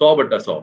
100/100,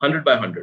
100/100,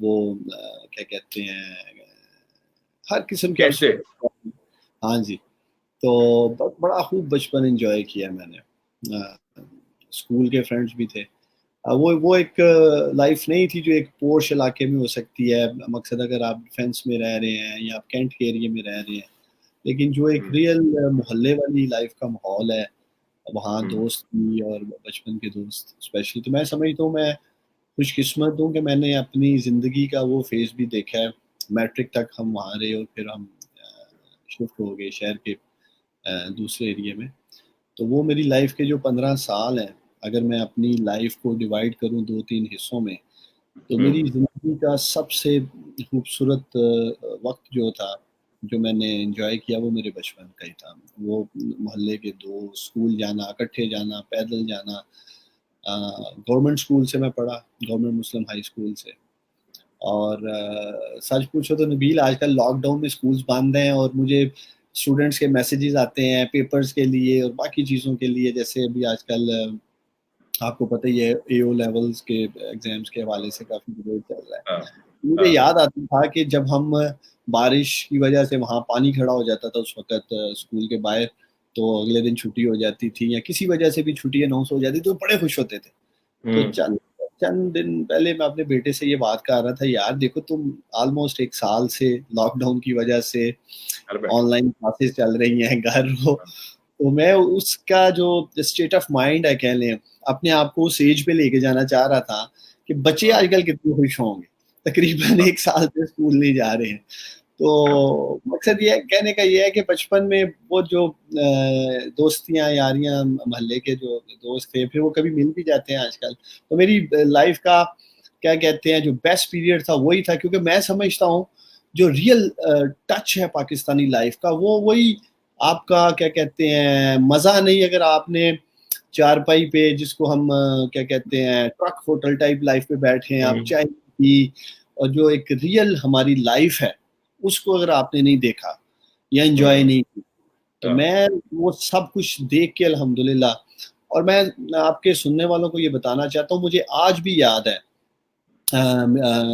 وہ کیا کہتے ہیں ہر قسم کے کیسے؟ ہاں جی. تو بڑا خوب بچپن انجوائے کیا میں نے. اسکول کے فرینڈس بھی تھے. وہ ایک لائف نہیں تھی جو ایک پورش علاقے میں ہو سکتی ہے. مقصد اگر آپ ڈیفینس میں رہ رہے ہیں یا آپ کینٹ کے ایریے میں رہ رہے ہیں, لیکن جو ایک ریئل محلے والی لائف کا ماحول ہے وہاں, دوست بھی اور بچپن کے دوست اسپیشلی. تو میں سمجھتا ہوں میں خوش قسمت ہوں کہ میں نے اپنی زندگی کا وہ فیز بھی دیکھا ہے. میٹرک تک ہم وہاں رہے اور پھر ہم شفٹ ہو گئے شہر کے دوسرے ایریے میں. تو وہ میری لائف کے جو 15 سال ہیں, اگر میں اپنی لائف کو ڈیوائڈ کروں 2-3 حصوں میں, تو میری زندگی کا سب سے خوبصورت وقت جو تھا جو میں نے انجوائے کیا وہ میرے بچپن کا ہی تھا. وہ محلے کے دوست, اسکول جانا, اکٹھے جانا, پیدل جانا. گورنمنٹ اسکول سے میں پڑھا, گورنمنٹ مسلم ہائی اسکول سے. اور سچ پوچھو تو نبیل آج کل لاک ڈاؤن میں اسکولس بند ہیں اور مجھے اسٹوڈنٹس کے میسیجز آتے ہیں پیپرز کے لیے اور باقی چیزوں کے لیے. جیسے ابھی آج کل آپ کو پتہ ہی ہے اے او لیولز کے ایگزامس کے حوالے سے کافی ڈبیٹ چل رہا ہے. مجھے یاد آتا تھا کہ جب ہم بارش کی وجہ سے وہاں پانی کھڑا ہو جاتا تھا اس وقت اسکول کے باہر, تو اگلے دن چھٹی ہو جاتی تھی یا کسی وجہ سے بھی چھٹی اناؤنس ہو جاتی تو بڑے خوش ہوتے تھے. تو چند دن پہلے میں اپنے بیٹے سے یہ بات کر رہا تھا, یار دیکھو تم آلموسٹ 1 سال سے لاک ڈاؤن کی وجہ سے آن لائن کلاسز چل رہی ہیں, گھر ہو. تو میں اس کا جو اسٹیٹ آف مائنڈ ہے کہہ لیں اپنے آپ کو اس ایج پہ لے کے جانا چاہ رہا تھا کہ بچے آج کل کتنے خوش ہوں گے, تقریباً 1 سال سے اسکول نہیں جا رہے ہیں. تو مقصد یہ کہنے کا یہ ہے کہ بچپن میں وہ جو دوستیاں یاریاں محلے کے جو دوست تھے پھر وہ کبھی مل بھی جاتے ہیں آج کل. تو میری لائف کا کیا کہتے ہیں جو بیسٹ پیریڈ تھا وہی تھا, کیونکہ میں سمجھتا ہوں جو ریئل ٹچ ہے پاکستانی لائف کا وہ وہی آپ کا کیا کہتے ہیں مزہ نہیں. اگر آپ نے چارپائی پہ جس کو ہم کیا کہتے ہیں ٹرک ہوٹل ٹائپ لائف پہ بیٹھے ہیں, آپ چائے پی, اور جو ایک ریئل ہماری لائف ہے اس کو اگر آپ نے نہیں دیکھا یا انجوائے نہیں کی, تو میں وہ سب کچھ دیکھ کے الحمدللہ. اور میں آپ کے سننے والوں کو یہ بتانا چاہتا ہوں, مجھے آج بھی یاد ہے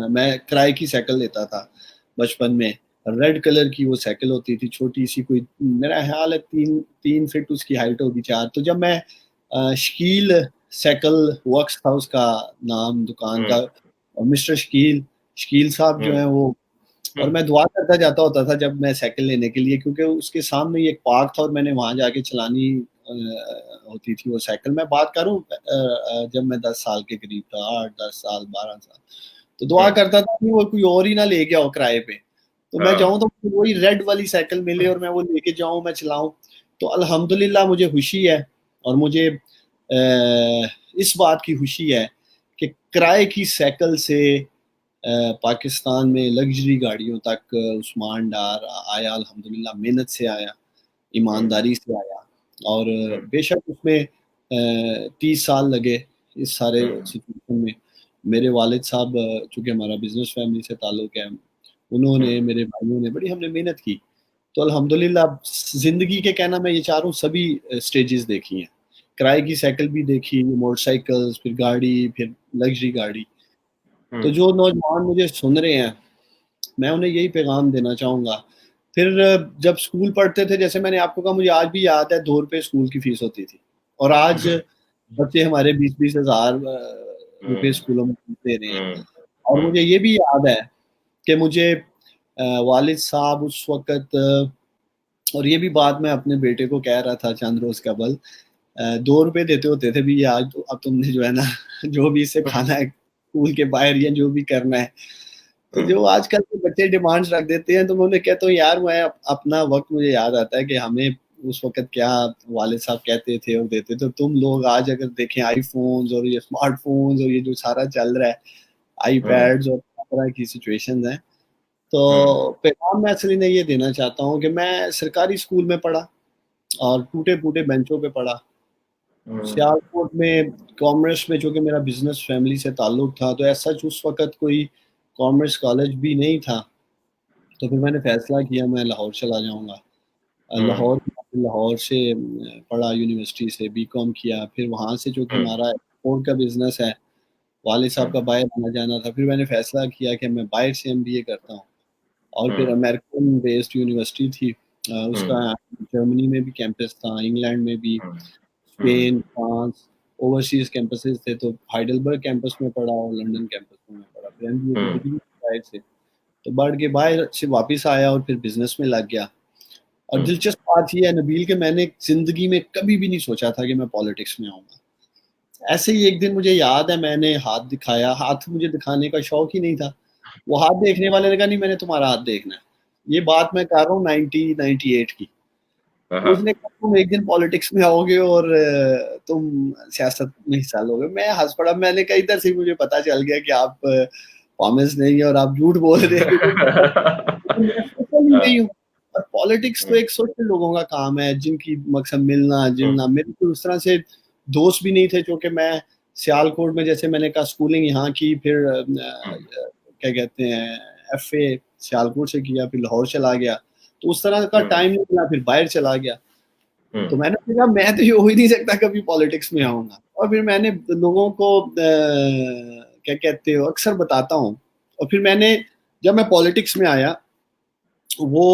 میں کرائے کی سائیکل لیتا تھا بچپن میں. ریڈ کلر کی وہ سائیکل ہوتی تھی, چھوٹی سی, کوئی میرا خیال ہے 3 فٹ اس کی ہائٹ ہوگی, 4. تو جب میں شکیل سائیکل ورکس تھا اس کا نام دکان کا, مسٹر شکیل صاحب جو ہیں وہ, اور میں دعا کرتا جاتا ہوتا تھا جب میں سائیکل لینے کے لیے, کیونکہ اس کے سامنے ایک پارک تھا اور میں نے وہاں جا کے چلانی ہوتی تھی وہ سائیکل. میں بات کروں جب میں 10 سال کے قریب تھا, 8, 10 سال, 12 سال, تو دعا کرتا تھا کہ وہ کوئی اور ہی نہ لے گیا ہو کرائے پہ, تو میں جاؤں تو وہی ریڈ والی سائیکل ملے اور میں وہ لے کے جاؤں, میں چلاؤں. تو الحمدللہ مجھے خوشی ہے, اور مجھے اس بات کی خوشی ہے کہ کرائے کی سائیکل سے پاکستان میں لگژری گاڑیوں تک عثمان ڈار آیا. الحمدللہ محنت سے آیا, ایمانداری سے آیا, اور بے شک اس میں 30 سال لگے اس سارے سچویشن میں. میرے والد صاحب چونکہ ہمارا بزنس فیملی سے تعلق ہے, انہوں نے, میرے بھائیوں نے, بڑی ہم نے محنت کی. تو الحمدللہ زندگی کے کہنا میں یہ چاہوں سبھی سٹیجز دیکھی ہیں. کرائے کی سائیکل بھی دیکھی, موٹر سائیکل, پھر گاڑی, پھر لگژری گاڑی. تو جو نوجوان مجھے سن رہے ہیں میں انہیں یہی پیغام دینا چاہوں گا. پھر جب اسکول پڑھتے تھے, جیسے میں نے آپ کو کہا, مجھے آج بھی یاد ہے 2 روپے اسکول کی فیس ہوتی تھی, اور آج بچے ہمارے 20-20 ہزار روپے اسکولوں میں دے رہے ہیں. اور مجھے یہ بھی یاد ہے کہ مجھے والد صاحب اس وقت, اور یہ بھی بات میں اپنے بیٹے کو کہہ رہا تھا چند روز قبل, 2 روپے دیتے ہوتے تھے بھی, آج اب تم نے جو ہے نا جو بھی اس سے کھانا ہے اسکول کے باہر یا جو بھی کرنا ہے. تو جو آج کل کے بچے ڈیمانڈز رکھ دیتے ہیں, تو میں انہیں کہتا ہوں یار میں اپنا وقت مجھے یاد آتا ہے کہ ہمیں اس وقت کیا والد صاحب کہتے تھے اور دیتے تھے. تم لوگ آج اگر دیکھیں آئی فونز اور یہ اسمارٹ فونز اور یہ جو سارا چل رہا ہے, آئی پیڈز اور طرح کی سچویشنز ہیں. تو پیغام میں اصلی نے یہ دینا چاہتا ہوں کہ میں سرکاری اسکول میں پڑھا اور ٹوٹے پھوٹے بینچوں پہ پڑھا. سیالکوٹ میں کامرس میں, چونکہ میرا بزنس فیملی سے تعلق تھا, تو ایسا اس وقت کوئی کامرس کالج بھی نہیں تھا. تو پھر میں نے فیصلہ کیا میں لاہور چلا جاؤں گا. لاہور سے پڑھا, یونیورسٹی سے بی کام کیا. پھر وہاں سے جو کہ ہمارا ایکسپورٹ کا بزنس ہے والد صاحب کا باہر آنا جانا تھا. پھر میں نے فیصلہ کیا کہ میں باہر سے MBA کرتا ہوں, اور پھر امریکن بیسڈ یونیورسٹی تھی, اس کا جرمنی میں بھی کیمپس تھا, انگلینڈ میں بھی, اسپین, فرانس, اوورسیز کیمپسز تھے. تو ہائیڈلبرگ کیمپس میں پڑھا اور لنڈن کیمپس میں پڑھا. پھر MBA کی ڈگری باہر سے, تو بڑھ کے باہر سے واپس آیا اور پھر بزنس میں لگ گیا. اور دلچسپ بات یہ ہے نبیل کہ میں نے زندگی میں کبھی بھی نہیں سوچا تھا کہ میں پالیٹکس میں آؤں گا. ایسے ہی ایک دن مجھے یاد ہے میں نے ہاتھ دکھایا, ہاتھ مجھے دکھانے کا شوق ہی نہیں تھا. وہ ہاتھ دیکھنے والے نے کہا نہیں میں نے تمہارا ہاتھ دیکھنا ہے. یہ بات میں کر رہا ہوں 1998 کی. اس نے کہا تم ایک دن پالیٹکس میں آؤ گے اور تم سیاست میں حصہ لو گے. میں ہنس پڑا. میں نے کہا ادھر سے مجھے پتا چل گیا کہ آپ پرومس نہیں ہے اور آپ جھوٹ بول رہے ہیں. میں سوشل ہی نہیں ہوں, اور پالیٹکس تو ایک سوشل لوگوں کا کام ہے جن کی مقصد ملنا جلنا. میرے کو اس طرح سے دوست بھی نہیں تھے, چونکہ میں سیالکوٹ میں جیسے میں نے کہا اسکولنگ یہاں کی, پھر کیا کہتے ہیں FA سیالکوٹ سے کیا, پھر لاہور چلا گیا. تو اس طرح کا ٹائم نہیں ملا, پھر باہر چلا گیا. تو میں نے کہا میں تو یہ ہو ہی نہیں سکتا کبھی پالیٹکس میں آؤں گا. اور پھر میں نے لوگوں کو کیا کہتے ہو اکثر بتاتا ہوں. اور پھر میں نے جب میں پالیٹکس میں آیا, وہ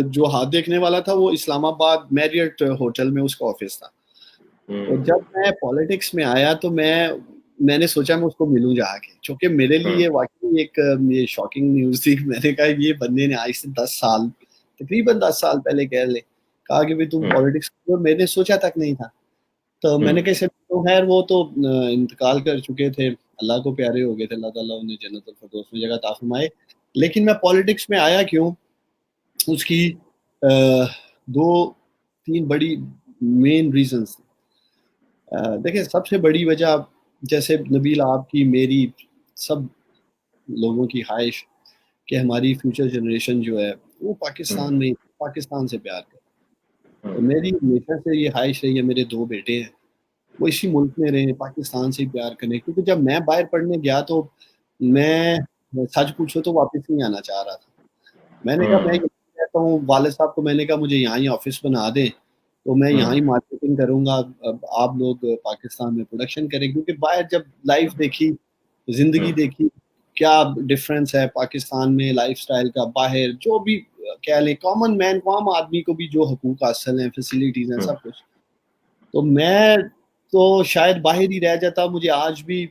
جو ہاتھ دیکھنے والا تھا وہ اسلام آباد میریٹ ہوٹل میں اس کا آفس تھا. تو جب میں پالیٹکس میں آیا تو میں نے سوچا میں اس کو ملوں جا کے, چونکہ میرے لیے واقعی ایک یہ شاکنگ نیوز تھی. میں نے کہا یہ بندے نے آج سے 10 سال تقریباً 10 سال پہلے کہہ لے کہا کہ تم پالیٹکس, میں نے سوچا تک نہیں تھا. تو میں نے کیسے خیر وہ تو انتقال کر چکے تھے, اللہ کو پیارے ہو گئے تھے, اللہ تعالیٰ انہیں جنت الفردوس میں جگہ عطا فرمائے. لیکن میں پالیٹکس میں آیا کیوں, اس کی 2-3 بڑی مین ریزنس. دیکھیں سب سے بڑی وجہ, جیسے نبیل آپ کی میری سب لوگوں کی خواہش کہ ہماری فیوچر جنریشن جو ہے وہ پاکستان سے پیار کرے. تو میری ہمیشہ سے یہ خواہش رہی ہے, میرے 2 بیٹے ہیں وہ اسی ملک میں رہیں, پاکستان سے پیار کریں. کیونکہ جب میں باہر پڑھنے گیا تو میں سچ پوچھو تو واپس نہیں آنا چاہ رہا تھا. میں نے کہا میں کہتا ہوں والد صاحب کو, میں نے کہا مجھے یہاں ہی آفس بنا دیں تو میں یہاں ہی مارکیٹنگ کروں گا, آپ لوگ پاکستان میں پروڈکشن کریں. کیونکہ باہر جب لائف دیکھی, زندگی دیکھی, کیا ڈفرینس ہے پاکستان میں لائف سٹائل کا, باہر جو بھی کہہ لیں کامن مین کو, عام آدمی کو بھی جو حقوق حاصل ہیں, فیسلٹیز ہیں, سب کچھ. تو میں تو شاید باہر ہی رہ جاتا. مجھے آج بھی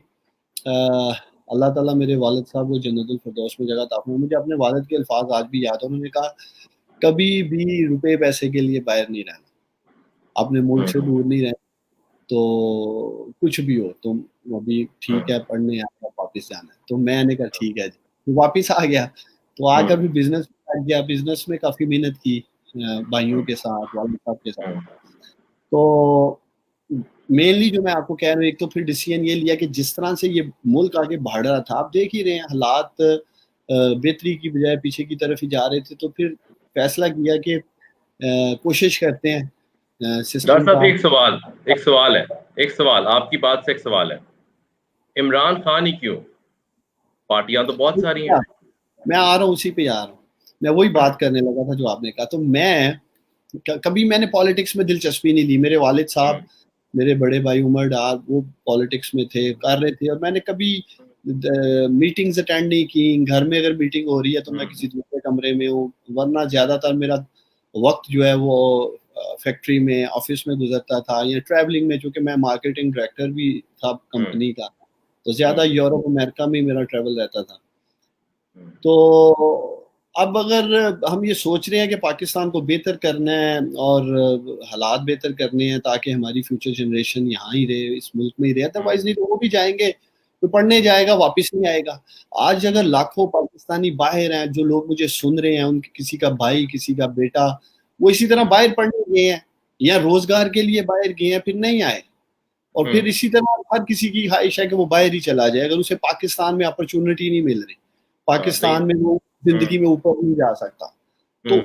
اللہ تعالیٰ میرے والد صاحب کو جنت الفردوس میں جگہ عطا فرمائے. مجھے اپنے والد کے الفاظ آج بھی یاد ہیں. انہوں نے کہا کبھی بھی روپے پیسے کے لیے باہر نہیں رہنا, اپنے ملک سے دور نہیں رہنا. تو کچھ بھی ہو تم ابھی ٹھیک ہے, پڑھنے آیا واپس جانا ہے. تو میں نے کہا ٹھیک ہے جی, واپس آ گیا. تو آ کر بھی بزنس میں گیا, بزنس میں کافی محنت کی بھائیوں کے ساتھ, والد صاحب کے ساتھ. تو مینلی جو میں آپ کو کہہ رہا ہوں, ایک تو پھر ڈیسیژن یہ لیا کہ جس طرح سے یہ ملک آگے بڑھ رہا تھا, آپ دیکھ ہی رہے ہیں حالات بہتری کی بجائے پیچھے کی طرف ہی جا رہے تھے. تو پھر فیصلہ کیا کہ کوشش کرتے ہیں. ڈاکٹر صاحب ایک سوال آپ کی بات سے ایک سوال ہے, عمران خان ہی کیوں؟ پارٹیاں تو بہت ساری ہیں. میں آ رہا ہوں اسی پہ آ رہا ہوں, میں وہی بات کرنے لگا تھا جو آپ نے کہا. تو کبھی میں نے پالیٹکس میں دلچسپی نہیں لی. میرے والد صاحب, میرے بڑے بھائی عمر ڈار, وہ پالیٹکس میں تھے, کر رہے تھے, اور میں نے کبھی میٹنگز اٹینڈ نہیں کی. گھر میں اگر میٹنگ ہو رہی ہے تو میں کسی دوسرے کمرے میں ہوں, ورنہ زیادہ تر میرا وقت جو ہے وہ فیکٹری میں, آفس میں گزرتا تھا, یا ٹریولنگ میں. چونکہ میں مارکیٹنگ ڈائریکٹر بھی تھا کمپنی کا, تو زیادہ یورپ امریکہ میں میرا ٹریول رہتا تھا. تو اب اگر ہم یہ سوچ رہے ہیں کہ پاکستان کو بہتر کرنا ہے اور حالات بہتر کرنے ہیں تاکہ ہماری فیوچر جنریشن یہاں ہی رہے, اس ملک میں ہی رہے, ادروائز نہیں تو وہ بھی جائیں گے, کوئی پڑھنے جائے گا واپس نہیں آئے گا. آج اگر لاکھوں پاکستانی باہر ہیں, جو لوگ مجھے سن رہے ہیں, ان کی کسی کا بھائی, کسی کا بیٹا وہ اسی طرح باہر پڑھنے گئے ہیں یا روزگار کے لیے باہر گئے ہیں, پھر نہیں آئے. اور پھر اسی طرح ہر کسی کی خواہش ہے کہ وہ باہر ہی چلا جائے اگر اسے پاکستان میں اپرچونٹی نہیں مل رہی, پاکستان میں وہ زندگی میں اوپر نہیں جا سکتا. تو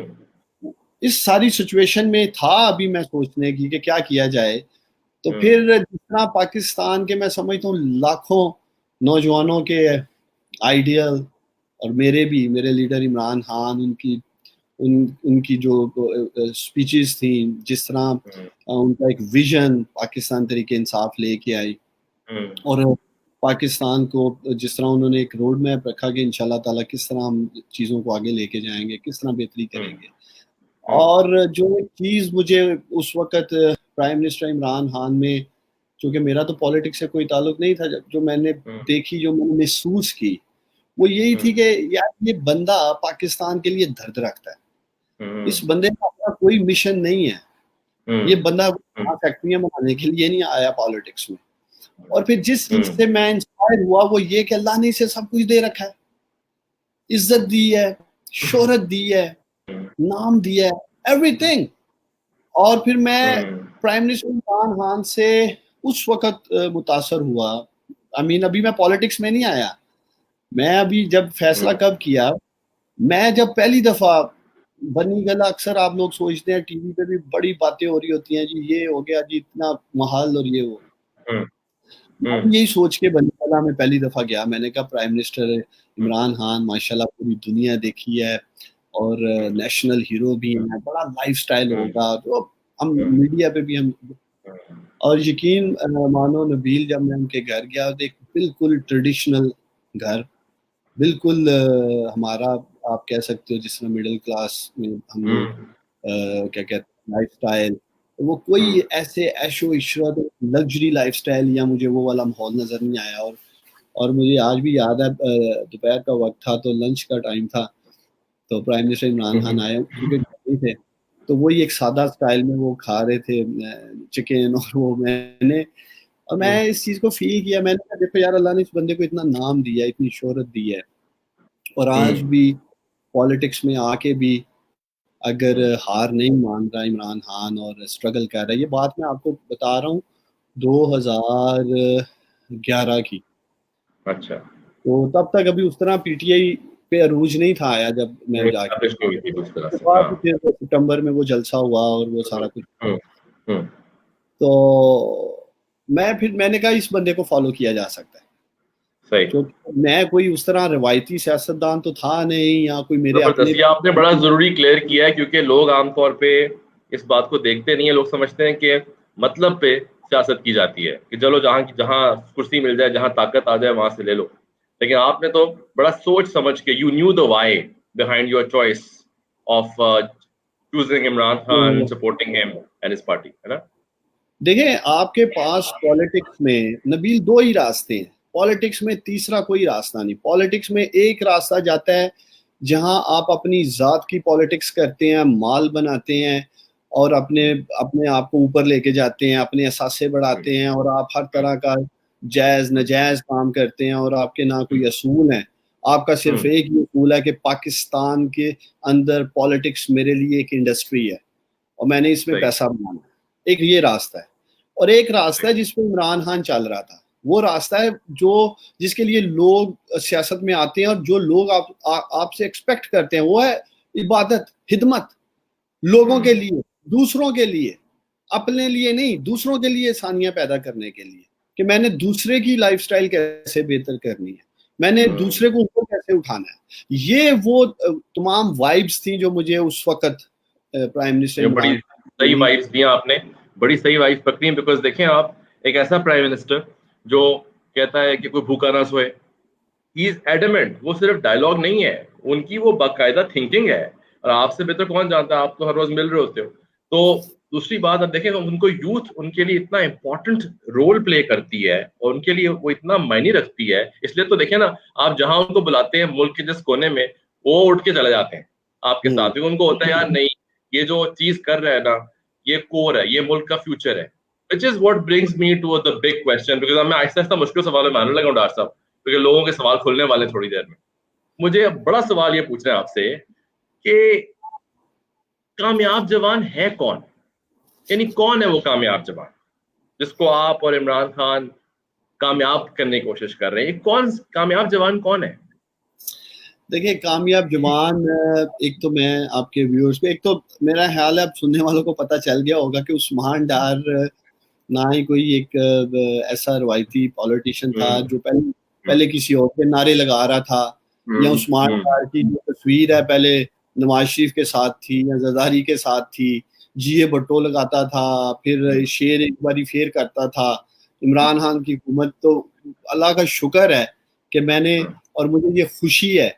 اس ساری سچویشن میں تھا ابھی میں سوچنے کی کہ کیا کیا جائے. تو پھر جس طرح پاکستان کے میں سمجھتا ہوں لاکھوں نوجوانوں کے آئیڈیل, اور میرے لیڈر عمران خان, ان کی جو اسپیچز تھیں, جس طرح ان کا ایک ویژن پاکستان طریقے انصاف لے کے آئی, اور پاکستان کو جس طرح انہوں نے ایک روڈ میپ رکھا کہ انشاءاللہ تعالیٰ کس طرح ہم چیزوں کو آگے لے کے جائیں گے, کس طرح بہتری کریں گے. اور جو چیز مجھے اس وقت پرائم منسٹر عمران خان میں, چونکہ میرا تو پالیٹکس سے کوئی تعلق نہیں تھا, جو میں نے دیکھی, جو میں نے محسوس کی, وہ یہی تھی کہ یار یہ بندہ پاکستان کے لیے درد رکھتا ہے. اس بندے کا اپنا کوئی مشن نہیں ہے. یہ بندہ فیکٹریاں بنانے کے لیے نہیں آیا پالیٹکس میں. اور پھر جس چیز سے میں انسپائر ہوا وہ یہ کہ اللہ نے اسے سب کچھ دے رکھا ہے, عزت دی ہے, شہرت دی ہے, نام دیا ہے, ایوری تھنگ. اور پھر میں پرائم منسٹر عمران خان سے اس وقت متاثر ہوا. ابھی میں پالیٹکس میں نہیں آیا. میں ابھی جب فیصلہ کب کیا, میں جب پہلی دفعہ بنی گلا, اکثر آپ لوگ سوچتے ہیں ٹی وی پہ بھی بڑی باتیں ہو رہی ہوتی ہیں, جی یہ ہو گیا, جی اتنا محال, اور یہ ہو. میں یہی سوچ کے بنی گلا میں پہلی دفعہ گیا. میں نے کہا پرائم منسٹر عمران خان ماشاءاللہ پوری دنیا دیکھی ہے اور نیشنل ہیرو بھی ہیں, بڑا لائف سٹائل ہوگا, تو ہم میڈیا پہ بھی ہم. اور یقین مانو نبیل, جب میں ان کے گھر گیا تو ایک بالکل ٹریڈیشنل گھر, بالکل ہمارا آپ کہہ سکتے ہو جس میں مڈل کلاس میں ہم لوگ کیا کہتے ہیں لائف سٹائل, وہ کوئی ایسے عیش و عشرت لگژری لائف سٹائل یا مجھے وہ والا ماحول نظر نہیں آیا. اور مجھے آج بھی یاد ہے, دوپہر کا وقت تھا تو لنچ کا ٹائم تھا, تو پرائم منسٹر عمران خان آئے, کیونکہ نہیں تھے, تو وہی ایک سادہ سٹائل میں وہ کھا رہے تھے چکن, اور وہ میں اس چیز کو فیل کیا. میں نے کہا دیکھو یار, اللہ نے اس بندے کو اتنا نام دیا, اتنی شہرت دی ہے, اور آج بھی پالیٹکس میں آ کے بھی اگر ہار نہیں مان رہا عمران خان اور اسٹرگل کر رہا ہے. یہ بات میں آپ کو بتا رہا ہوں 2011 کی. اچھا, تو تب تک ابھی اس طرح پی ٹی آئی پہ عروج نہیں تھا آیا. جب میں جا کے ستمبر میں وہ جلسہ ہوا اور وہ سارا کچھ, تو میں نے کہا اس بندے کو فالو کیا جا سکتا ہے. میں کوئی اس طرح روایتی سیاستدان تو تھا نہیں, یا کوئی میرے اپنے. آپ نے بڑا ضروری کلیئر کیا ہے, کیونکہ لوگ عام طور پہ اس بات کو دیکھتے نہیں ہیں. لوگ سمجھتے ہیں کہ مطلب پہ سیاست کی جاتی ہے, کہ چلو جہاں کرسی مل جائے, جہاں طاقت آ جائے وہاں سے لے لو. لیکن آپ نے تو بڑا سوچ سمجھ کے, you know the why behind your choice of choosing Imran Khan, supporting him and his party, ہے نا. دیکھیں آپ کے پاس پالیٹکس میں نبیل 2 ہی راستے ہیں. پالیٹکس میں تیسرا کوئی راستہ نہیں. پالیٹکس میں ایک راستہ جاتا ہے جہاں آپ اپنی ذات کی پالیٹکس کرتے ہیں, مال بناتے ہیں, اور اپنے آپ کو اوپر لے کے جاتے ہیں, اپنے اثاثے بڑھاتے ہیں, اور آپ ہر طرح کا جائز ناجائز کام کرتے ہیں, اور آپ کے نہ کوئی اصول ہیں. آپ کا صرف ایک ہی اصول ہے کہ پاکستان کے اندر پالیٹکس میرے لیے ایک انڈسٹری ہے اور میں نے اس میں پیسہ بنانا ہے. ایک یہ راستہ ہے. اور ایک راستہ ہے جس پہ عمران خان چل رہا تھا. وہ راستہ ہے جس کے لیے لوگ سیاست میں آتے ہیں, اور جو لوگ آپ سے ایکسپیکٹ کرتے ہیں, وہ ہے عبادت, خدمت, لوگوں کے لیے, دوسروں کے لیے, اپنے لیے نہیں, دوسروں کے لیے آسانیاں پیدا کرنے کے لیے, کہ میں نے دوسرے کی لائف سٹائل کیسے بہتر کرنی ہے, میں نے دوسرے کو اوپر کیسے اٹھانا ہے. یہ وہ تمام وائبس تھیں جو مجھے اس وقت پرائم منسٹر بڑی صحیح وائبس دیا آپ نے, بڑی صحیح وائبس پکڑی ہیں. بیکاز دیکھیں آپ, ایک ایسا پرائم منسٹر جو کہتا ہے کہ کوئی بھوکا نہ سوئے, ہی از ایڈمنٹ. وہ صرف ڈائلاگ نہیں ہے, ان کی وہ باقاعدہ تھنکنگ ہے. اور آپ سے بہتر کون جانتا ہے, آپ تو ہر روز مل رہے ہوتے ہو. تو دوسری بات اب دیکھیں, ان کو یوتھ ان کے لیے اتنا امپورٹنٹ رول پلے کرتی ہے, اور ان کے لیے وہ اتنا معنی رکھتی ہے. اس لیے تو دیکھیں نا, آپ جہاں ان کو بلاتے ہیں ملک کے جس کونے میں, وہ اٹھ کے چلے جاتے ہیں آپ کے ساتھ. ان کو ہوتا ہے یار نہیں, یہ جو چیز کر رہا ہے نا, یہ کور ہے, یہ ملک کا فیوچر ہے. which is what brings me to the big question, because میں آہستہ آہستہ مشکل سوال میں آنے لگا ہوں ڈاکٹر صاحب, کیونکہ لوگوں کے سوال کھلنے والے تھوڑی دیر میں. مجھے بڑا سوال یہ پوچھنا ہے آپ سے کہ کامیاب جوان ہے کون؟ یعنی کون ہے وہ کامیاب جوان جس کو آپ اور عمران خان کامیاب کرنے کی کوشش کر رہے ہیں؟ کون کامیاب جوان کون ہے؟ دیکھیں کامیاب جوان, ایک تو میں آپ کے ویورز کو, ایک تو میرا خیال ہے اب سننے والوں کو پتہ چل گیا ہوگا کہ عثمان ڈار نہ ہی کوئی ایک ایسا روایتی پولیٹیشین تھا جو پہلے کسی اور کے نعرے لگا رہا تھا, یا عثمان ڈار کی جو تصویر ہے پہلے نواز شریف کے ساتھ تھی یا زرداری کے ساتھ تھی, جی اے بھٹو لگاتا تھا, پھر شیر ایک باری پھیر کرتا تھا. عمران خان کی حکومت تو اللہ کا شکر ہے کہ میں نے, اور مجھے یہ خوشی ہے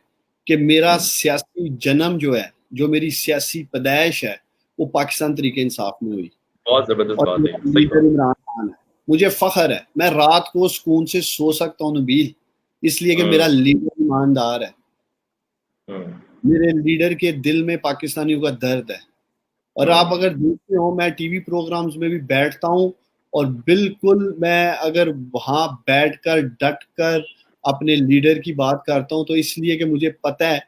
کہ میرا سیاسی جنم جو ہے, جو میری سیاسی پیدائش ہے, وہ پاکستان تحریک انصاف میں ہوئی. بہت زبردست بات ہے, اور لیڈر عمران خان ہے. مجھے فخر ہے, میں رات کو سکون سے سو سکتا ہوں نبیل, اس لیے کہ میرا لیڈر ایماندار ہے. میرے لیڈر کے دل میں پاکستانیوں کا درد ہے. اور آپ اگر دیکھتے ہو, میں ٹی وی پروگرامز میں بھی بیٹھتا ہوں, اور بالکل میں اگر وہاں بیٹھ کر ڈٹ کر اپنے لیڈر کی بات کرتا ہوں تو اس لیے کہ مجھے پتہ ہے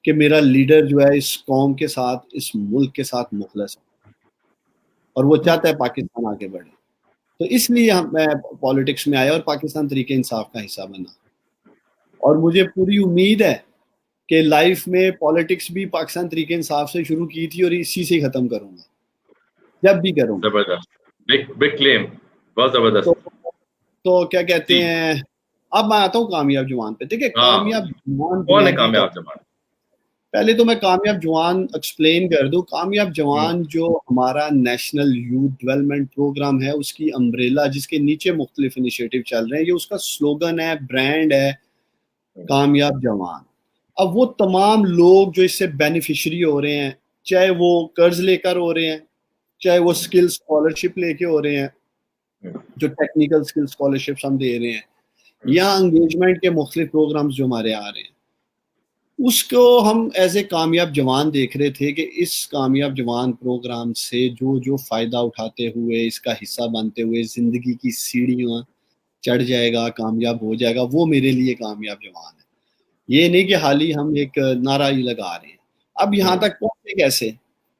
کہ میرا لیڈر جو ہے اس قوم کے ساتھ, اس ملک کے ساتھ مخلص ہے, اور وہ چاہتا ہے پاکستان آگے بڑھے. تو اس لیے میں پالیٹکس میں آیا اور پاکستان تحریک انصاف کا حصہ بنا. اور مجھے پوری امید ہے کہ لائف میں پالیٹکس بھی پاکستان تحریک انصاف سے شروع کی تھی اور اسی سے ختم کروں گا جب بھی کروں گا. زبردست, بگ کلیم, بہت زبردست. تو کیا کہتے ہیں, اب میں آتا ہوں کامیاب جوان پہ. دیکھیں کامیاب جوان کون ہے کامیاب جوان؟ پہلے تو میں کامیاب جوان ایکسپلین کر دوں. کامیاب جوان جو ہمارا نیشنل یوتھ ڈیولپمنٹ پروگرام ہے, اس کی امبریلا جس کے نیچے مختلف انیشیٹو چل رہے ہیں, یہ اس کا سلوگن ہے, برانڈ ہے, کامیاب جوان. اب وہ تمام لوگ جو اس سے بینیفیشری ہو رہے ہیں, چاہے وہ قرض لے کر ہو رہے ہیں, چاہے وہ اسکل اسکالرشپ لے کے ہو رہے ہیں, جو ٹیکنیکل اسکل اسکالرشپس ہم دے رہے ہیں, یا انگیجمنٹ کے مختلف پروگرامز جو ہمارے آ رہے ہیں, اس کو ہم ایز اے کامیاب جوان دیکھ رہے تھے کہ اس کامیاب جوان پروگرام سے جو فائدہ اٹھاتے ہوئے, اس کا حصہ بنتے ہوئے زندگی کی سیڑھیاں چڑھ جائے گا, کامیاب ہو جائے گا, وہ میرے لیے کامیاب جوان ہے. یہ نہیں کہ حال ہی ہم ایک نعرہ ہی لگا رہے ہیں. اب یہاں تک پہنچے کیسے؟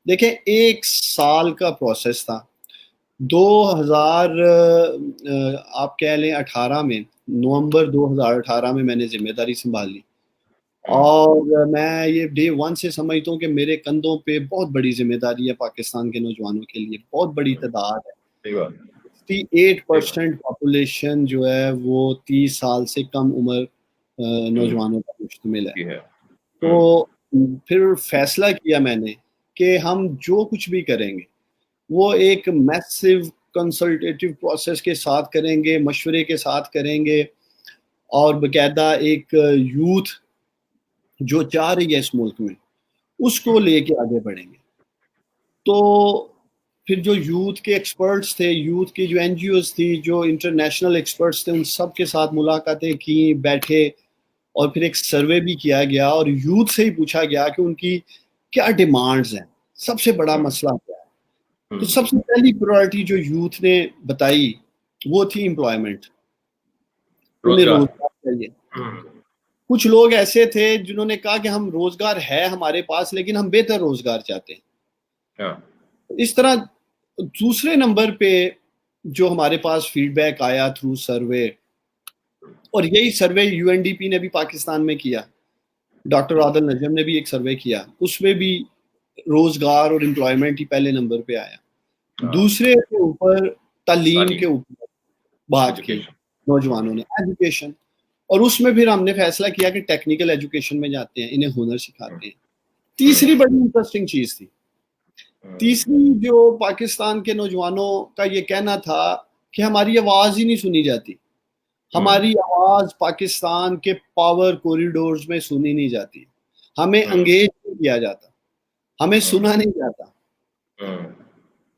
دیکھیں 1 سال کا پروسیس تھا. 2000 آپ کہہ لیں 18 میں, نومبر 2018 میں میں نے ذمہ داری سنبھال لی, اور میں یہ ڈے 1 سے سمجھتا ہوں کہ میرے کندھوں پہ بہت بڑی ذمہ داری ہے پاکستان کے نوجوانوں کے لیے. بہت بڑی تعداد ہے, 68% پاپولیشن جو ہے وہ 30 سال سے کم عمر نوجوانوں پر مشتمل ہے. تو پھر فیصلہ کیا میں نے کہ ہم جو کچھ بھی کریں گے وہ ایک میسیو کنسلٹیٹیو پروسیس کے ساتھ کریں گے, مشورے کے ساتھ کریں گے, اور باقاعدہ ایک یوتھ جو چاہ رہی ہے اس ملک میں اس کو لے کے آگے بڑھیں گے. تو پھر جو یوتھ کے ایکسپرٹس تھے, یوتھ کی جو این جی اوز تھی, جو انٹرنیشنل ایکسپرٹس تھے, ان سب کے ساتھ ملاقاتیں کی, بیٹھے, اور پھر ایک سروے بھی کیا گیا اور یوتھ سے ہی پوچھا گیا کہ ان کی کیا ڈیمانڈز ہیں, سب سے بڑا مسئلہ کیا ہے. تو سب سے پہلی پرائرٹی جو یوتھ نے بتائی وہ تھی امپلائمنٹ, انہیں روزگار چاہیے. کچھ لوگ ایسے تھے جنہوں نے کہا کہ ہم روزگار ہے ہمارے پاس لیکن ہم بہتر روزگار چاہتے ہیں. اس طرح دوسرے نمبر پہ جو ہمارے پاس فیڈ بیک آیا تھرو سروے, اور یہی survey U N D P نے بھی پاکستان میں کیا, ڈاکٹر عادل نجم نے بھی ایک سروے کیا, اس میں بھی روزگار اور امپلائمنٹ ہی پہلے نمبر پہ آیا. دوسرے کے اوپر تعلیم کے اوپر بات کی نوجوانوں نے, ایجوکیشن, اور اس میں پھر ہم نے فیصلہ کیا کہ ٹیکنیکل ایجوکیشن میں جاتے ہیں, انہیں ہنر سکھاتے ہیں. تیسری بڑی انٹرسٹنگ چیز تھی, تیسری جو پاکستان کے نوجوانوں کا یہ کہنا تھا کہ ہماری آواز ہی نہیں سنی جاتی, ہماری آواز پاکستان کے پاور کوریڈورز میں سنی نہیں جاتی, ہمیں انگیج نہیں کیا جاتا, ہمیں سنا نہیں جاتا.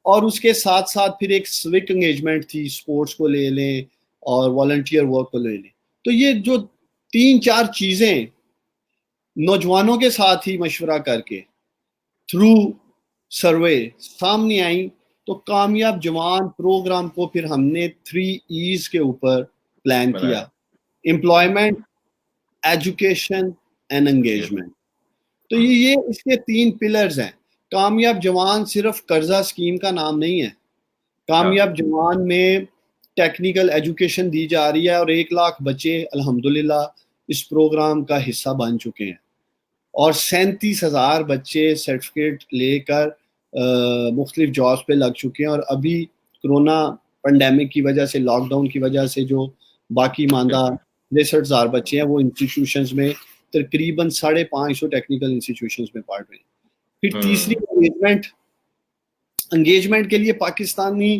اور اس کے ساتھ ساتھ پھر ایک سوک انگیجمنٹ تھی, سپورٹس کو لے لیں اور والنٹیئر ورک کو لے لیں. تو یہ جو 3-4 چیزیں نوجوانوں کے ساتھ ہی مشورہ کر کے تھرو سروے سامنے آئیں, تو کامیاب جوان پروگرام کو پھر ہم نے 3 ایز کے اوپر پلان کیا, امپلائمنٹ, ایجوکیشن اینڈ انگیجمنٹ. تو یہ اس کے 3 پلرز ہیں. کامیاب جوان صرف قرضہ اسکیم کا نام نہیں ہے, کامیاب جوان میں ٹیکنیکل ایجوکیشن دی جا رہی ہے, اور 1 لاکھ بچے الحمدللہ اس پروگرام کا حصہ بن چکے ہیں, اور 37,000 بچے سرٹیفکیٹ لے کر مختلف جابس پہ لگ چکے ہیں. اور ابھی کرونا پینڈیمک کی وجہ سے, لاک ڈاؤن کی وجہ سے جو باقی ماندہ 63,000 بچے ہیں وہ انسٹیٹیوشنز میں تقریباً 550 ٹیکنیکل انسٹیٹیوشنز میں پڑھ رہے ہیں. پھر تیسری انگیجمنٹ کے لیے پاکستانی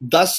10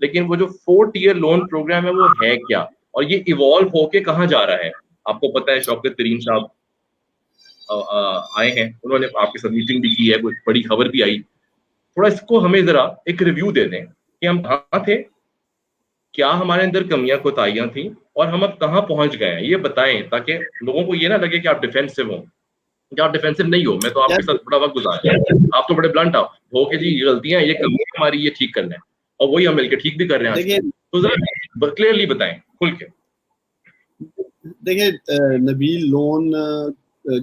لیکن وہ جو 4 ٹیئر لون پروگرام ہے وہ ہے کیا, اور یہ ایوالو ہو کے کہاں جا رہا ہے. آپ کو پتا ہے شوکت ترین صاحب آئے ہیں, انہوں نے آپ کے ساتھ میٹنگ بھی کی ہے, کوئی بڑی خبر بھی آئی. تھوڑا اس کو ہمیں ذرا ایک ریویو دے دیں کہ ہم کہاں تھے, کیا ہمارے اندر کمیاں کوتاہیاں تھیں, اور ہم اب کہاں پہنچ گئے ہیں, یہ بتائیں تاکہ لوگوں کو یہ نہ لگے کہ آپ ڈیفینسو ہوں. کہ آپ ڈیفینسو نہیں ہو, میں تو آپ کے ساتھ بڑا وقت گزارا, آپ تو بڑے بلنٹ ہو کہ جی یہ غلطیاں, یہ کمیاں ہماری, یہ ٹھیک کرنا ہے, اور وہی ہم مل کے ٹھیک بھی کر رہے ہیں آج دیکھیے کل. تو ذرا کلیئرلی بتائیں کھل کے. دیکھیے نبیل, لون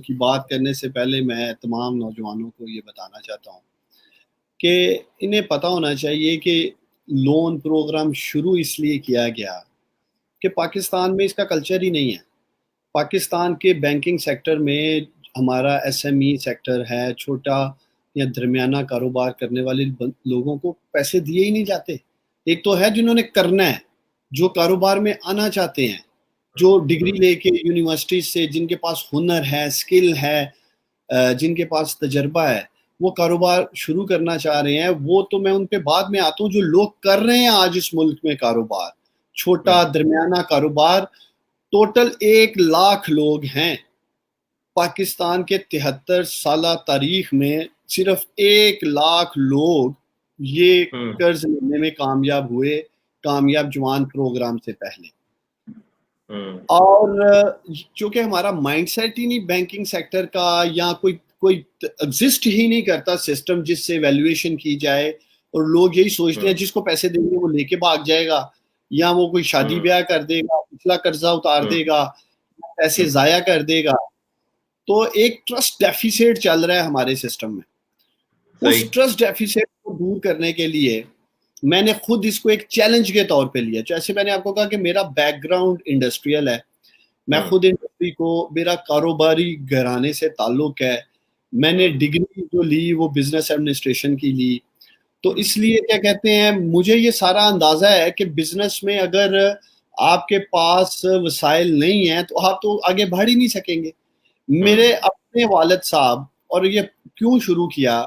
کی بات کرنے سے پہلے میں تمام نوجوانوں کو یہ بتانا چاہتا ہوں کہ انہیں پتہ ہونا چاہیے کہ لون پروگرام شروع اس لیے کیا گیا کہ پاکستان میں اس کا کلچر ہی نہیں ہے. پاکستان کے بینکنگ سیکٹر میں ہمارا ایس ایم ای سیکٹر ہے, چھوٹا یا درمیانہ کاروبار کرنے والے لوگوں کو پیسے دیے ہی نہیں جاتے. ایک تو ہے جنہوں نے کرنا ہے, جو کاروبار میں آنا چاہتے ہیں, جو ڈگری لے کے یونیورسٹی سے, جن کے پاس ہنر ہے, سکل ہے, جن کے پاس تجربہ ہے, وہ کاروبار شروع کرنا چاہ رہے ہیں. وہ تو میں ان پہ بعد میں آتا ہوں. جو لوگ کر رہے ہیں آج اس ملک میں کاروبار, چھوٹا درمیانہ کاروبار, ٹوٹل 1 لاکھ لوگ ہیں. پاکستان کے 73 سالہ تاریخ میں صرف 1 لاکھ لوگ یہ قرض لینے میں کامیاب ہوئے, کامیاب جوان پروگرام سے پہلے. اور چونکہ ہمارا مائنڈ سیٹ ہی نہیں بینکنگ سیکٹر کا, یا کوئی ایگزسٹ ہی نہیں کرتا سسٹم جس سے ویلیویشن کی جائے, اور لوگ یہی سوچتے ہیں جس کو پیسے دیں گے وہ لے کے بھاگ جائے گا, یا وہ کوئی شادی بیاہ کر دے گا, پچھلا قرضہ اتار دے گا, پیسے ضائع کر دے گا. تو ایک ٹرسٹ ڈیفیسٹ چل رہا ہے ہمارے سسٹم میں. اس ٹرسٹ ڈیفیسٹ کو دور کرنے کے لیے میں نے خود اس کو ایک چیلنج کے طور پہ لیا. جیسے میں نے آپ کو کہا کہ میرا بیک گراؤنڈ انڈسٹریل ہے, میں خود انڈسٹری کو, میرا کاروباری گھرانے سے تعلق ہے, میں نے ڈگری جو لی وہ بزنس ایڈمنسٹریشن کی لی. تو اس لیے کیا کہتے ہیں, مجھے یہ سارا اندازہ ہے کہ بزنس میں اگر آپ کے پاس وسائل نہیں ہیں تو آپ تو آگے بڑھ ہی نہیں سکیں گے. میرے اپنے والد صاحب, اور یہ کیوں شروع کیا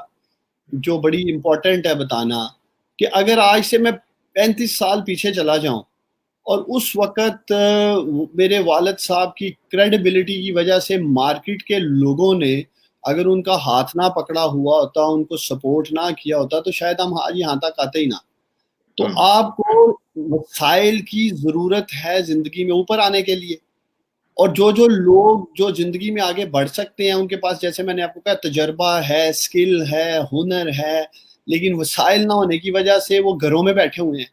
جو بڑی امپورٹنٹ ہے بتانا, کہ اگر آج سے میں 35 سال پیچھے چلا جاؤں اور اس وقت میرے والد صاحب کی کریڈیبلٹی کی وجہ سے مارکیٹ کے لوگوں نے اگر ان کا ہاتھ نہ پکڑا ہوا ہوتا, ان کو سپورٹ نہ کیا ہوتا, تو شاید ہم آج یہاں تک آتے ہی نہ. تو آپ کو وسائل کی ضرورت ہے زندگی میں اوپر آنے کے لیے, اور جو لوگ جو زندگی میں آگے بڑھ سکتے ہیں ان کے پاس, جیسے میں نے آپ کو کہا, تجربہ ہے, سکل ہے, ہنر ہے, لیکن وسائل نہ ہونے کی وجہ سے وہ گھروں میں بیٹھے ہوئے ہیں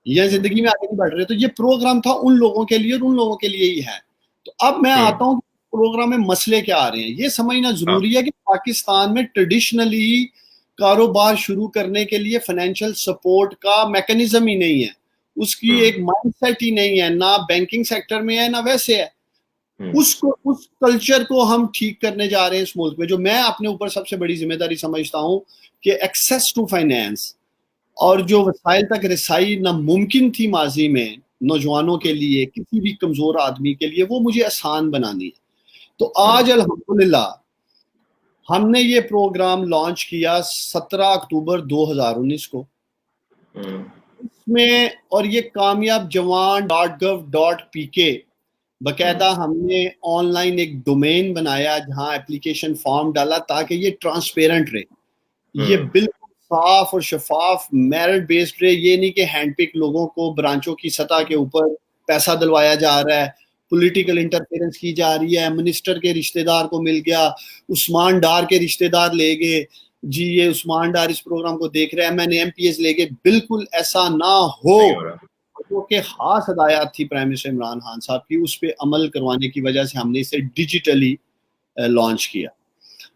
یا زندگی میں آگے نہیں بڑھ رہے. تو یہ پروگرام تھا ان لوگوں کے لیے, اور ان لوگوں کے لیے ہی ہے. تو اب میں آتا ہوں پروگرام میں مسئلے کیا آ رہے ہیں. یہ سمجھنا ضروری ہے کہ پاکستان میں ٹریڈیشنلی کاروبار شروع کرنے کے لیے فائنینشیل سپورٹ کا میکنزم ہی نہیں ہے, اس کی ایک مائنڈ سیٹ ہی نہیں ہے, نہ بینکنگ سیکٹر میں ہے نہ ویسے ہے. اس کلچر کو ہم ٹھیک کرنے جا رہے ہیں اس ملک میں, جو میں اپنے اوپر سب سے بڑی ذمہ داری سمجھتا ہوں کہ ایکسیس ٹو فائنینس اور جو وسائل تک رسائی ناممکن تھی ماضی میں نوجوانوں کے لیے, کسی بھی کمزور آدمی کے لیے, وہ مجھے آسان بنانی ہے. تو آج الحمدللہ ہم نے یہ پروگرام لانچ کیا 17 اکتوبر 2019 کو. اس میں, اور یہ کامیاب جوان .gov.pk باقاعدہ ہم نے آن لائن ایک ڈومین بنایا جہاں اپلیکیشن فارم ڈالا تاکہ یہ ٹرانسپیرنٹ رہے, یہ بالکل صاف اور شفاف, میرٹ بیسڈ رہے. یہ نہیں کہ ہینڈ پک لوگوں کو برانچوں کی سطح کے اوپر پیسہ دلوایا جا رہا ہے, پولیٹیکل انٹرفیرنس کی جا رہی ہے, منسٹر کے رشتہ دار کو مل گیا, عثمان ڈار کے رشتہ دار لے گئے, جی یہ عثمان ڈار اس پروگرام کو دیکھ رہے ہیں, میں نے ایم پی ایس لے گئے. بالکل ایسا نہ ہو. کہ خاص ہدایات تھی پرائم منسٹر عمران خان صاحب کی, اس پہ عمل کروانے کی وجہ سے ہم نے اسے ڈیجیٹلی لانچ کیا.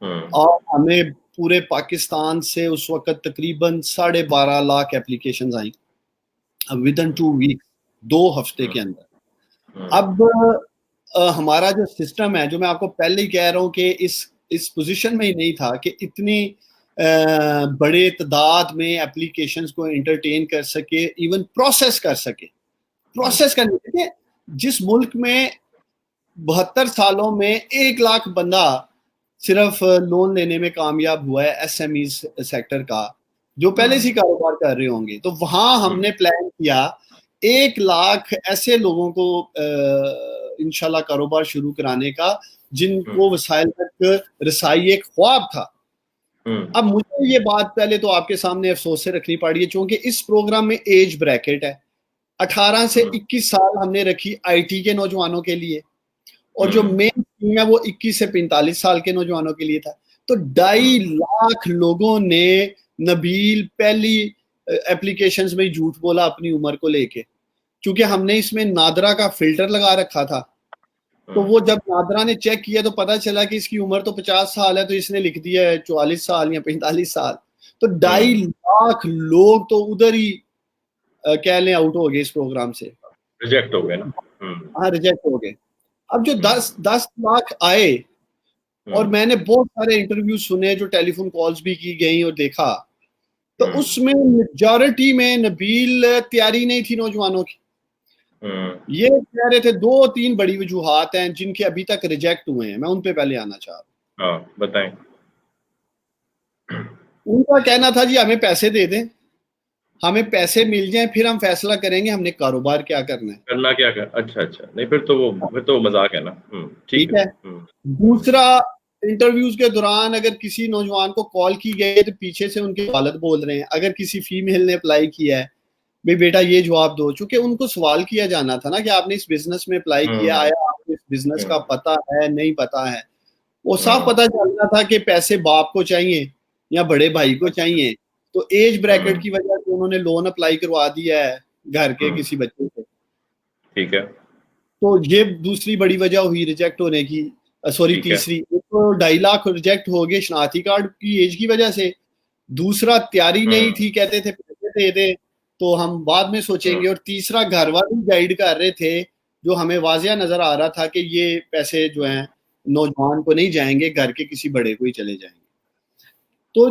اور ہمیں پورے پاکستان سے اس وقت تقریباً 12.5 لاکھ اپلیکیشنز آئیں ودن 2 ویکس, 2 ہفتے کے اندر. اب ہمارا جو سسٹم ہے, جو میں آپ کو پہلے ہی کہہ رہا ہوں کہ اس پوزیشن میں ہی نہیں تھا کہ اتنی بڑے تعداد میں اپلیکیشنز کو انٹرٹین کر سکے, ایون پروسیس کر سکے. پروسیس کرنے کے جس ملک میں 72 سالوں میں 1 لاکھ بندہ صرف لون لینے میں کامیاب ہوا ہے ایس ایم ای سیکٹر کا, جو پہلے سے کاروبار کر رہے ہوں گے. تو وہاں ہم نے پلان کیا 1 لاکھ ایسے لوگوں کو انشاءاللہ کاروبار شروع کرانے کا جن کو وسائل تک رسائی ایک خواب تھا. اب مجھے یہ بات پہلے تو آپ کے سامنے افسوس سے رکھنی پڑی ہے چونکہ اس پروگرام میں ایج بریکٹ ہے. 18 سے 21 سال ہم نے رکھی آئی ٹی کے نوجوانوں کے لیے, اور جو مین اسکیم ہے وہ 21 سے 45 سال کے نوجوانوں کے لیے تھا. تو 2.5 لاکھ لوگوں نے نبیل پہلی اپلیکیشنز میں جھوٹ بولا اپنی عمر کو لے کے, چونکہ ہم نے اس میں نادرا کا فلٹر لگا رکھا تھا. تو وہ جب نادرا نے چیک کیا تو پتا چلا کہ اس کی عمر تو 50 سال ہے, تو اس نے لکھ دیا ہے 44 سال یا 45 سال. تو 2.5 لاکھ لوگ تو ادھر ہی کہہ لیں آؤٹ ہو گئے اس پروگرام سے, ریجیکٹ ہو گئے نا. ہاں ریجیکٹ ہو گئے. اب جو 10 لاکھ آئے, اور میں نے بہت سارے انٹرویو سنے جو ٹیلی فون کالز بھی کی گئی اور دیکھا, تو اس میں میجورٹی میں نبیل تیاری نہیں تھی نوجوانوں کی. یہ کہہ رہے تھے 2-3 بڑی وجوہات ہیں جن کے ابھی تک ریجیکٹ ہوئے ہیں, میں ان پہ پہلے آنا چاہ رہا ہوں. بتائیں. ان کا کہنا تھا جی ہمیں پیسے دے دیں, ہمیں پیسے مل جائیں, پھر ہم فیصلہ کریں گے ہم نے کاروبار کیا کرنا ہے. کرنا کیا اچھا نہیں پھر تو مذاق ہے نا. ٹھیک ہے. دوسرا, انٹرویوز کے دوران اگر کسی نوجوان کو کال کی گئی تو پیچھے سے ان کے والد بول رہے ہیں. اگر کسی فیمیل نے اپلائی کیا ہے, بھئی بیٹا یہ جواب دو, چونکہ ان کو سوال کیا جانا تھا نا کہ آپ نے اس بزنس میں اپلائی کیا, آیا آپ کو اس بزنس کا پتہ ہے نہیں پتہ ہے. وہ صاف پتہ چلنا تھا کہ پیسے باپ کو چاہیے یا بڑے بھائی کو چاہیے. تو ایج بریکٹ کی وجہ سے انہوں نے لون اپلائی کروا دیا ہے گھر کے کسی بچے سے. ٹھیک ہے. تو یہ دوسری بڑی وجہ ہوئی ریجیکٹ ہونے کی. سوری تیسری, 2.5 لاکھ ریجیکٹ ہو گئے شناختی کارڈ کی ایج کی وجہ سے. دوسرا, تیاری نہیں تھی, کہتے تھے پیسے دے دے تو ہم بعد میں سوچیں گے. اور تیسرا, گھر والے گائیڈ کر رہے تھے جو ہمیں واضح نظر آ رہا تھا کہ یہ پیسے جو ہیں نوجوان کو نہیں جائیں گے, گھر کے کسی بڑے کو ہی چلے جائیں گے. تو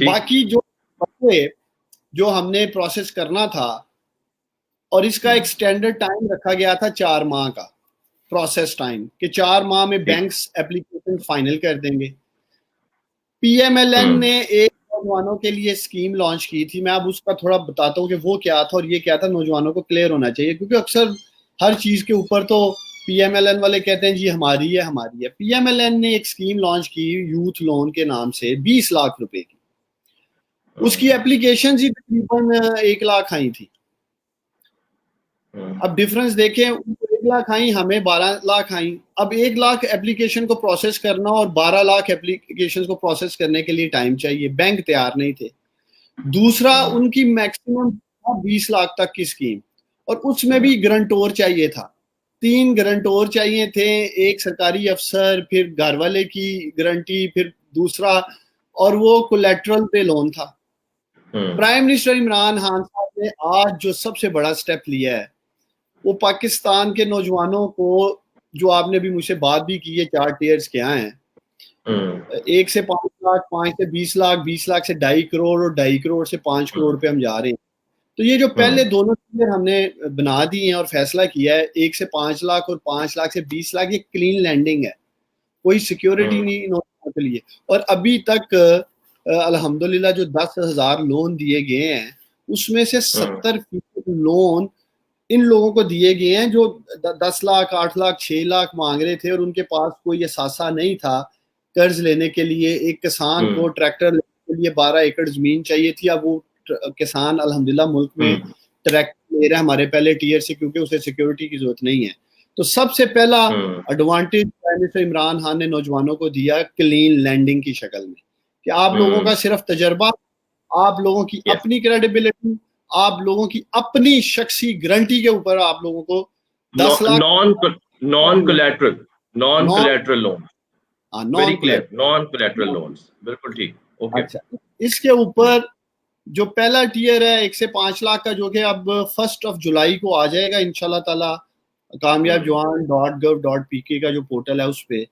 باقی جو ہم نے پروسیس کرنا تھا, اور اس کا ایک سٹینڈرڈ ٹائم رکھا گیا تھا 4 ماہ کا پروسیس ٹائم, کہ 4 ماہ میں بینکس اپلیکیشن فائنل کر دیں گے. پی ایم ایل این نے ایک نوجوانوں کے لیے اسکیم لانچ کی تھی. میں اب اس کا تھوڑا بتاتا ہوں کہ وہ کیا تھا اور یہ کیا تھا, نوجوانوں کو کلیئر ہونا چاہیے, کیونکہ اکثر ہر چیز کے اوپر تو پی ایم ایل این والے کہتے ہیں جی ہماری ہے. پی ایم ایل این نے ایک اسکیم لانچ کی یوتھ لون کے نام سے 20 لاکھ روپے کی. اس کی اپلیکیشن ہی تقریباً 1 لاکھ آئی تھی. اب ڈفرنس دیکھیں, 1 لاکھ آئیں, ہمیں 12 لاکھ آئیں. اب 1 لاکھ اپلیکیشن کو پروسیس کرنا اور 12 لاکھ اپلیکیشن کو پروسیس کرنے کے لیے ٹائم چاہیے. بینک تیار نہیں تھے. دوسرا, ان کی میکسیمم 20 لاکھ تک کی اسکیم, اور اس میں بھی گرنٹور چاہیے تھا. 3 گرنٹور چاہیے تھے, ایک سرکاری افسر, پھر گھر والے کی گارنٹی, پھر دوسرا, اور وہ کولیٹرل پہ لون تھا. پرائم منسٹر عمران خان صاحب نے آج جو سب سے بڑا سٹیپ لیا ہے وہ پاکستان کے نوجوانوں کو, جو آپ نے بھی مجھ سے بات بھی کی ہے 4 ٹیئرز کیا ہیں, 1 سے 5 لاکھ, 5 سے 20 لاکھ, 20 لاکھ سے 2.5 کروڑ, اور 2.5 کروڑ سے 5 کروڑ پہ ہم جا رہے ہیں. تو یہ جو پہلے دونوں ٹیئر ہم نے بنا دی ہیں اور فیصلہ کیا ہے 1 سے 5 لاکھ اور 5 لاکھ سے 20 لاکھ, یہ کلین لینڈنگ ہے, کوئی سیکیورٹی نہیں نوجوانوں کے لیے. اور ابھی تک الحمدللہ جو 10,000 لون دیے گئے ہیں اس میں سے 70% لون ان لوگوں کو دیے گئے ہیں جو 10 لاکھ, 8 لاکھ, 6 لاکھ مانگ رہے تھے اور ان کے پاس کوئی اثاثہ نہیں تھا قرض لینے کے لیے. ایک کسان کو ٹریکٹر لینے کے لیے 12 ایکڑ زمین چاہیے تھی. اب وہ کسان الحمدللہ ملک میں ٹریکٹر لے رہا ہے ہمارے پہلے ٹیئر سے, کیونکہ اسے سیکیورٹی کی ضرورت نہیں ہے. تو سب سے پہلا advantage prime minister Imran Khan نے نوجوانوں کو دیا کلین لینڈنگ کی شکل میں, کہ آپ لوگوں کا صرف تجربہ, آپ لوگوں کی اپنی کریڈیبلٹی, آپ لوگوں کی اپنی شخصی گارنٹی کے اوپر آپ لوگوں کو 10 lakh naan collateral loan, very clear, naan collateral loans, بالکل ٹھیک. اچھا, اس کے اوپر جو پہلا ٹیئر ہے 1 سے 5 لاکھ کا, جو کہ اب 1 جولائی کو آ جائے گا انشاءاللہ تعالی, کامیاب جوان.gov.pk کا جو پورٹل ہے اس پہ,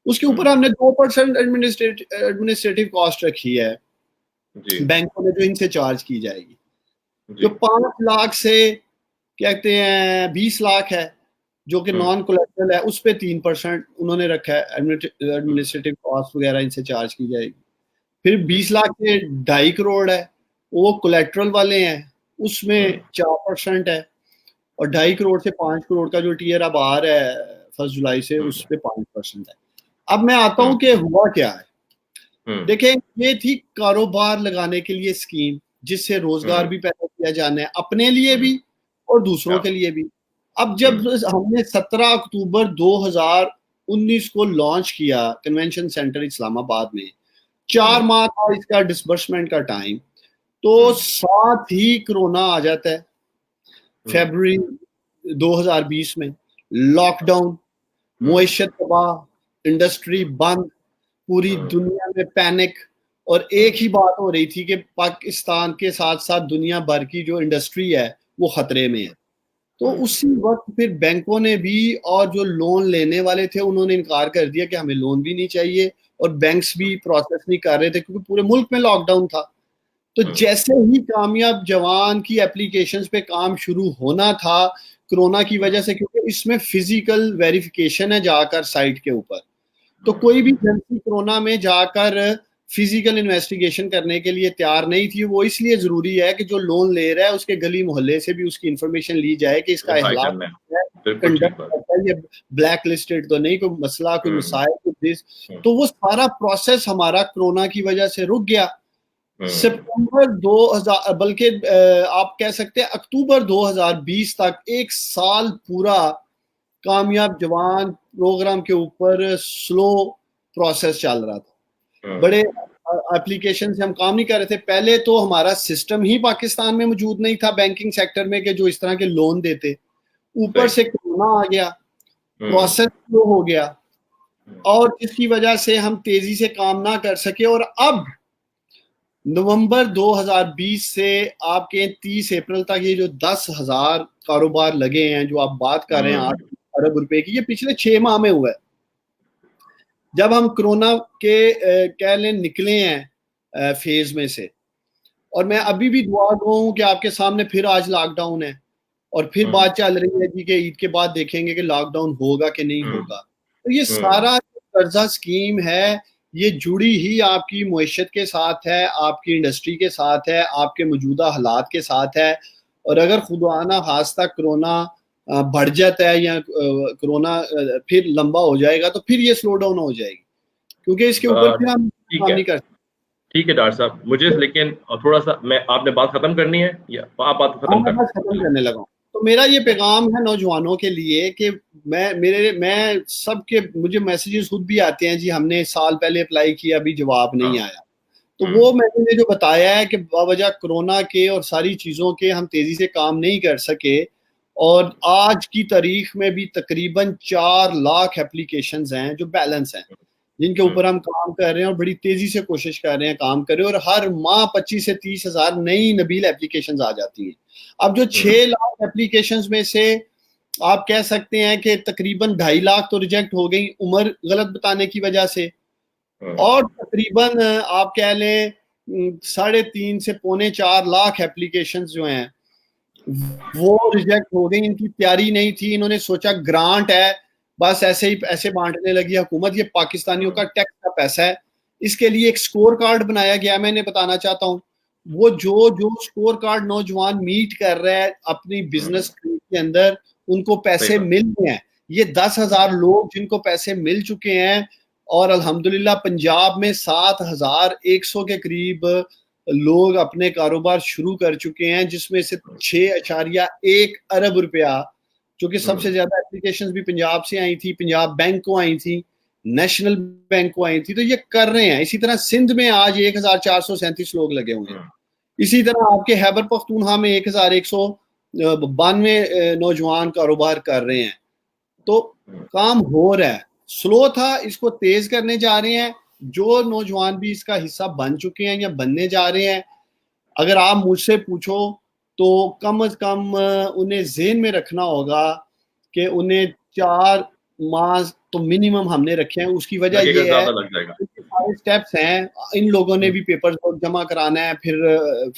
اس کے اوپر ہم نے 2% ایڈمنسٹریٹو کاسٹ رکھی ہے بینکوں میں جو ان سے چارج کی جائے گی. جو 5 لاکھ سے کہتے ہیں 20 لاکھ ہے جو کہ نان کولیٹرل ہے, اس پہ 3% انہوں نے رکھا ہے, ایڈمنسٹریٹو کاسٹ وغیرہ ان سے چارج کی جائے گی. پھر 20 لاکھ سے 2.5 کروڑ ہے, وہ کولیٹرل والے ہیں اس میں 4% ہے, اور 2.5 کروڑ سے 5 کروڑ کا جو ٹیئر اب آ رہا ہے 1 جولائی سے اس پہ 5% ہے. اب میں آتا ہوں کہ ہوا کیا ہے. دیکھیں یہ تھی کاروبار لگانے کے لیے اسکیم جس سے روزگار بھی پیدا کیا جانا ہے اپنے لیے بھی اور دوسروں کے لیے بھی. اب جب ہم نے 17 اکتوبر 2019 کو لانچ کیا کنونشن سینٹر اسلام آباد میں, 4 ماہ تھا اس کا ڈسبرسمنٹ کا ٹائم, تو ساتھ ہی کرونا آ جاتا ہے فیبروری 2020 میں. لاک ڈاؤن, معیشت تباہ, انڈسٹری بند, پوری دنیا میں پینک, اور ایک ہی بات ہو رہی تھی کہ پاکستان کے ساتھ ساتھ دنیا بھر کی جو انڈسٹری ہے وہ خطرے میں ہے. تو اسی وقت پھر بینکوں نے بھی اور جو لون لینے والے تھے انہوں نے انکار کر دیا کہ ہمیں لون بھی نہیں چاہیے, اور بینکس بھی پروسیس نہیں کر رہے تھے کیونکہ پورے ملک میں لاک ڈاؤن تھا. تو جیسے ہی کامیاب جوان کی اپلیکیشنز پہ کام شروع ہونا تھا کرونا کی وجہ سے, کیونکہ اس میں فزیکل ویریفیکیشن ہے جا کر سائٹ کے اوپر, تو کوئی بھی ایجنسی کرونا میں جا کر فزیکل انویسٹیگیشن کرنے کے لیے تیار نہیں تھی. وہ اس لیے ضروری ہے کہ جو لون لے رہا ہے اس کے گلی محلے سے بھی اس کی انفارمیشن لی جائے کہ اس کا احلاف یہ بلیک لسٹڈ تو نہیں, کوئی مسئلہ کوئی مسائل. تو وہ سارا پروسیس ہمارا کرونا کی وجہ سے رک گیا. سپتمبر 2000 بلکہ آپ کہہ سکتے ہیں اکتوبر 2020 تک 1 سال پورا کامیاب جوان پروگرام کے اوپر سلو پروسیس چل رہا تھا. بڑے اپلیکیشن سے ہم کام نہیں کر رہے تھے. پہلے تو ہمارا سسٹم ہی پاکستان میں موجود نہیں تھا بینکنگ سیکٹر میں کہ جو اس طرح کے لون دیتے. اوپر سے کرونا آ گیا, پروسیس سلو ہو گیا, اور جس کی وجہ سے ہم تیزی سے کام نہ کر سکے. اور اب نومبر 2020 سے آپ کے 30 اپریل تک یہ جو 10,000 کاروبار لگے ہیں جو آپ بات کر رہے ہیں 8 ارب روپے کی, یہ پچھلے 6 ماہ میں ہوا ہے. جب ہم کرونا کے کہہ لیں نکلے ہیں فیز میں سے, اور میں ابھی بھی دعا گو ہوں کہ آپ کے سامنے پھر آج لاک ڈاؤن ہے اور پھر بات چل رہی ہے جی کہ عید کے بعد دیکھیں گے کہ لاک ڈاؤن ہوگا کہ نہیں ہوگا. تو یہ سارا قرضہ اسکیم ہے یہ جڑی ہی آپ کی معیشت کے ساتھ ہے, آپ کی انڈسٹری کے ساتھ ہے, آپ کے موجودہ حالات کے ساتھ ہے. اور اگر خدا نہ خواستہ کرونا بڑھ جاتا ہے یا کرونا پھر لمبا ہو جائے گا تو پھر یہ سلو ڈاؤن ہو جائے گی, کیونکہ اس کے اوپر پھر ہم کام نہیں کر سکتے. ٹھیک ہے ڈاکٹر صاحب, مجھے لیکن تھوڑا سا آپ نے بات ختم کرنی ہے یا آپ بات ختم کرنے لگا ہوں. تو میرا یہ پیغام ہے نوجوانوں کے لیے کہ میں سب کے مجھے میسیجز خود بھی آتے ہیں جی ہم نے سال پہلے اپلائی کیا ابھی جواب نہیں آیا. تو وہ میں نے جو بتایا ہے کہ باوجہ کرونا کے اور ساری چیزوں کے ہم تیزی سے کام نہیں کر سکے, اور آج کی تاریخ میں بھی تقریباً 4 لاکھ اپلیکیشنز ہیں جو بیلنس ہیں جن کے اوپر ہم کام کر رہے ہیں اور بڑی تیزی سے کوشش کر رہے ہیں کام کریں, اور ہر ماہ 25 سے 30 ہزار نئی نبیل اپلیکیشنز آ جاتی ہیں. اب جو 6 لاکھ اپلیکیشنز میں سے آپ کہہ سکتے ہیں کہ تقریباً 2.5 لاکھ تو ریجیکٹ ہو گئی عمر غلط بتانے کی وجہ سے, اور تقریباً آپ کہہ لیں 3.5 سے 4.25 لاکھ اپلیکیشنز جو ہیں وہ ریجیکٹ ہو گئی. ان کی تیاری نہیں تھی, انہوں نے سوچا گرانٹ ہے بس ایسے ہی پیسے بانٹنے لگی حکومت, یہ پاکستانیوں کا ٹیکس کا پیسہ ہے. اس کے لیے ایک سکور کارڈ بنایا گیا, میں نے بتانا چاہتا ہوں وہ جو سکور کارڈ نوجوان میٹ کر رہا ہے اپنی بزنس کے اندر ان کو پیسے مل گئے ہیں. یہ 10,000 لوگ جن کو پیسے مل چکے ہیں, اور الحمدللہ پنجاب میں 7,100 کے قریب لوگ اپنے کاروبار شروع کر چکے ہیں, جس میں سے 6.1 ارب روپیہ, جو کہ سب سے زیادہ اپلیکیشنز بھی پنجاب سے آئی تھی, پنجاب بینک کو آئی تھی, نیشنل بینک کو آئی تھی, تو یہ کر رہے ہیں. اسی طرح سندھ میں آج 1,437 لوگ لگے ہوئے ہیں. اسی طرح آپ کے خیبر پختونخوا میں 1,192 نوجوان کاروبار کر رہے ہیں. تو کام ہو رہا ہے, سلو تھا, اس کو تیز کرنے جا رہے ہیں. جو نوجوان بھی اس کا حصہ بن چکے ہیں یا بننے جا رہے ہیں, اگر آپ مجھ سے پوچھو تو کم از کم انہیں ذہن میں رکھنا ہوگا کہ انہیں 4 ماہ تو منیمم ہم نے رکھے ہیں. اس کی وجہ یہ ہے سارے سٹیپس ہیں, ان لوگوں نے بھی پیپرز جمع کرانا ہے, پھر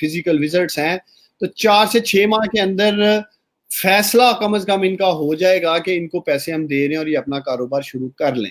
فزیکل وزٹس ہیں, تو 4 سے 6 ماہ کے اندر فیصلہ کم از کم ان کا ہو جائے گا کہ ان کو پیسے ہم دے رہے ہیں اور یہ اپنا کاروبار شروع کر لیں.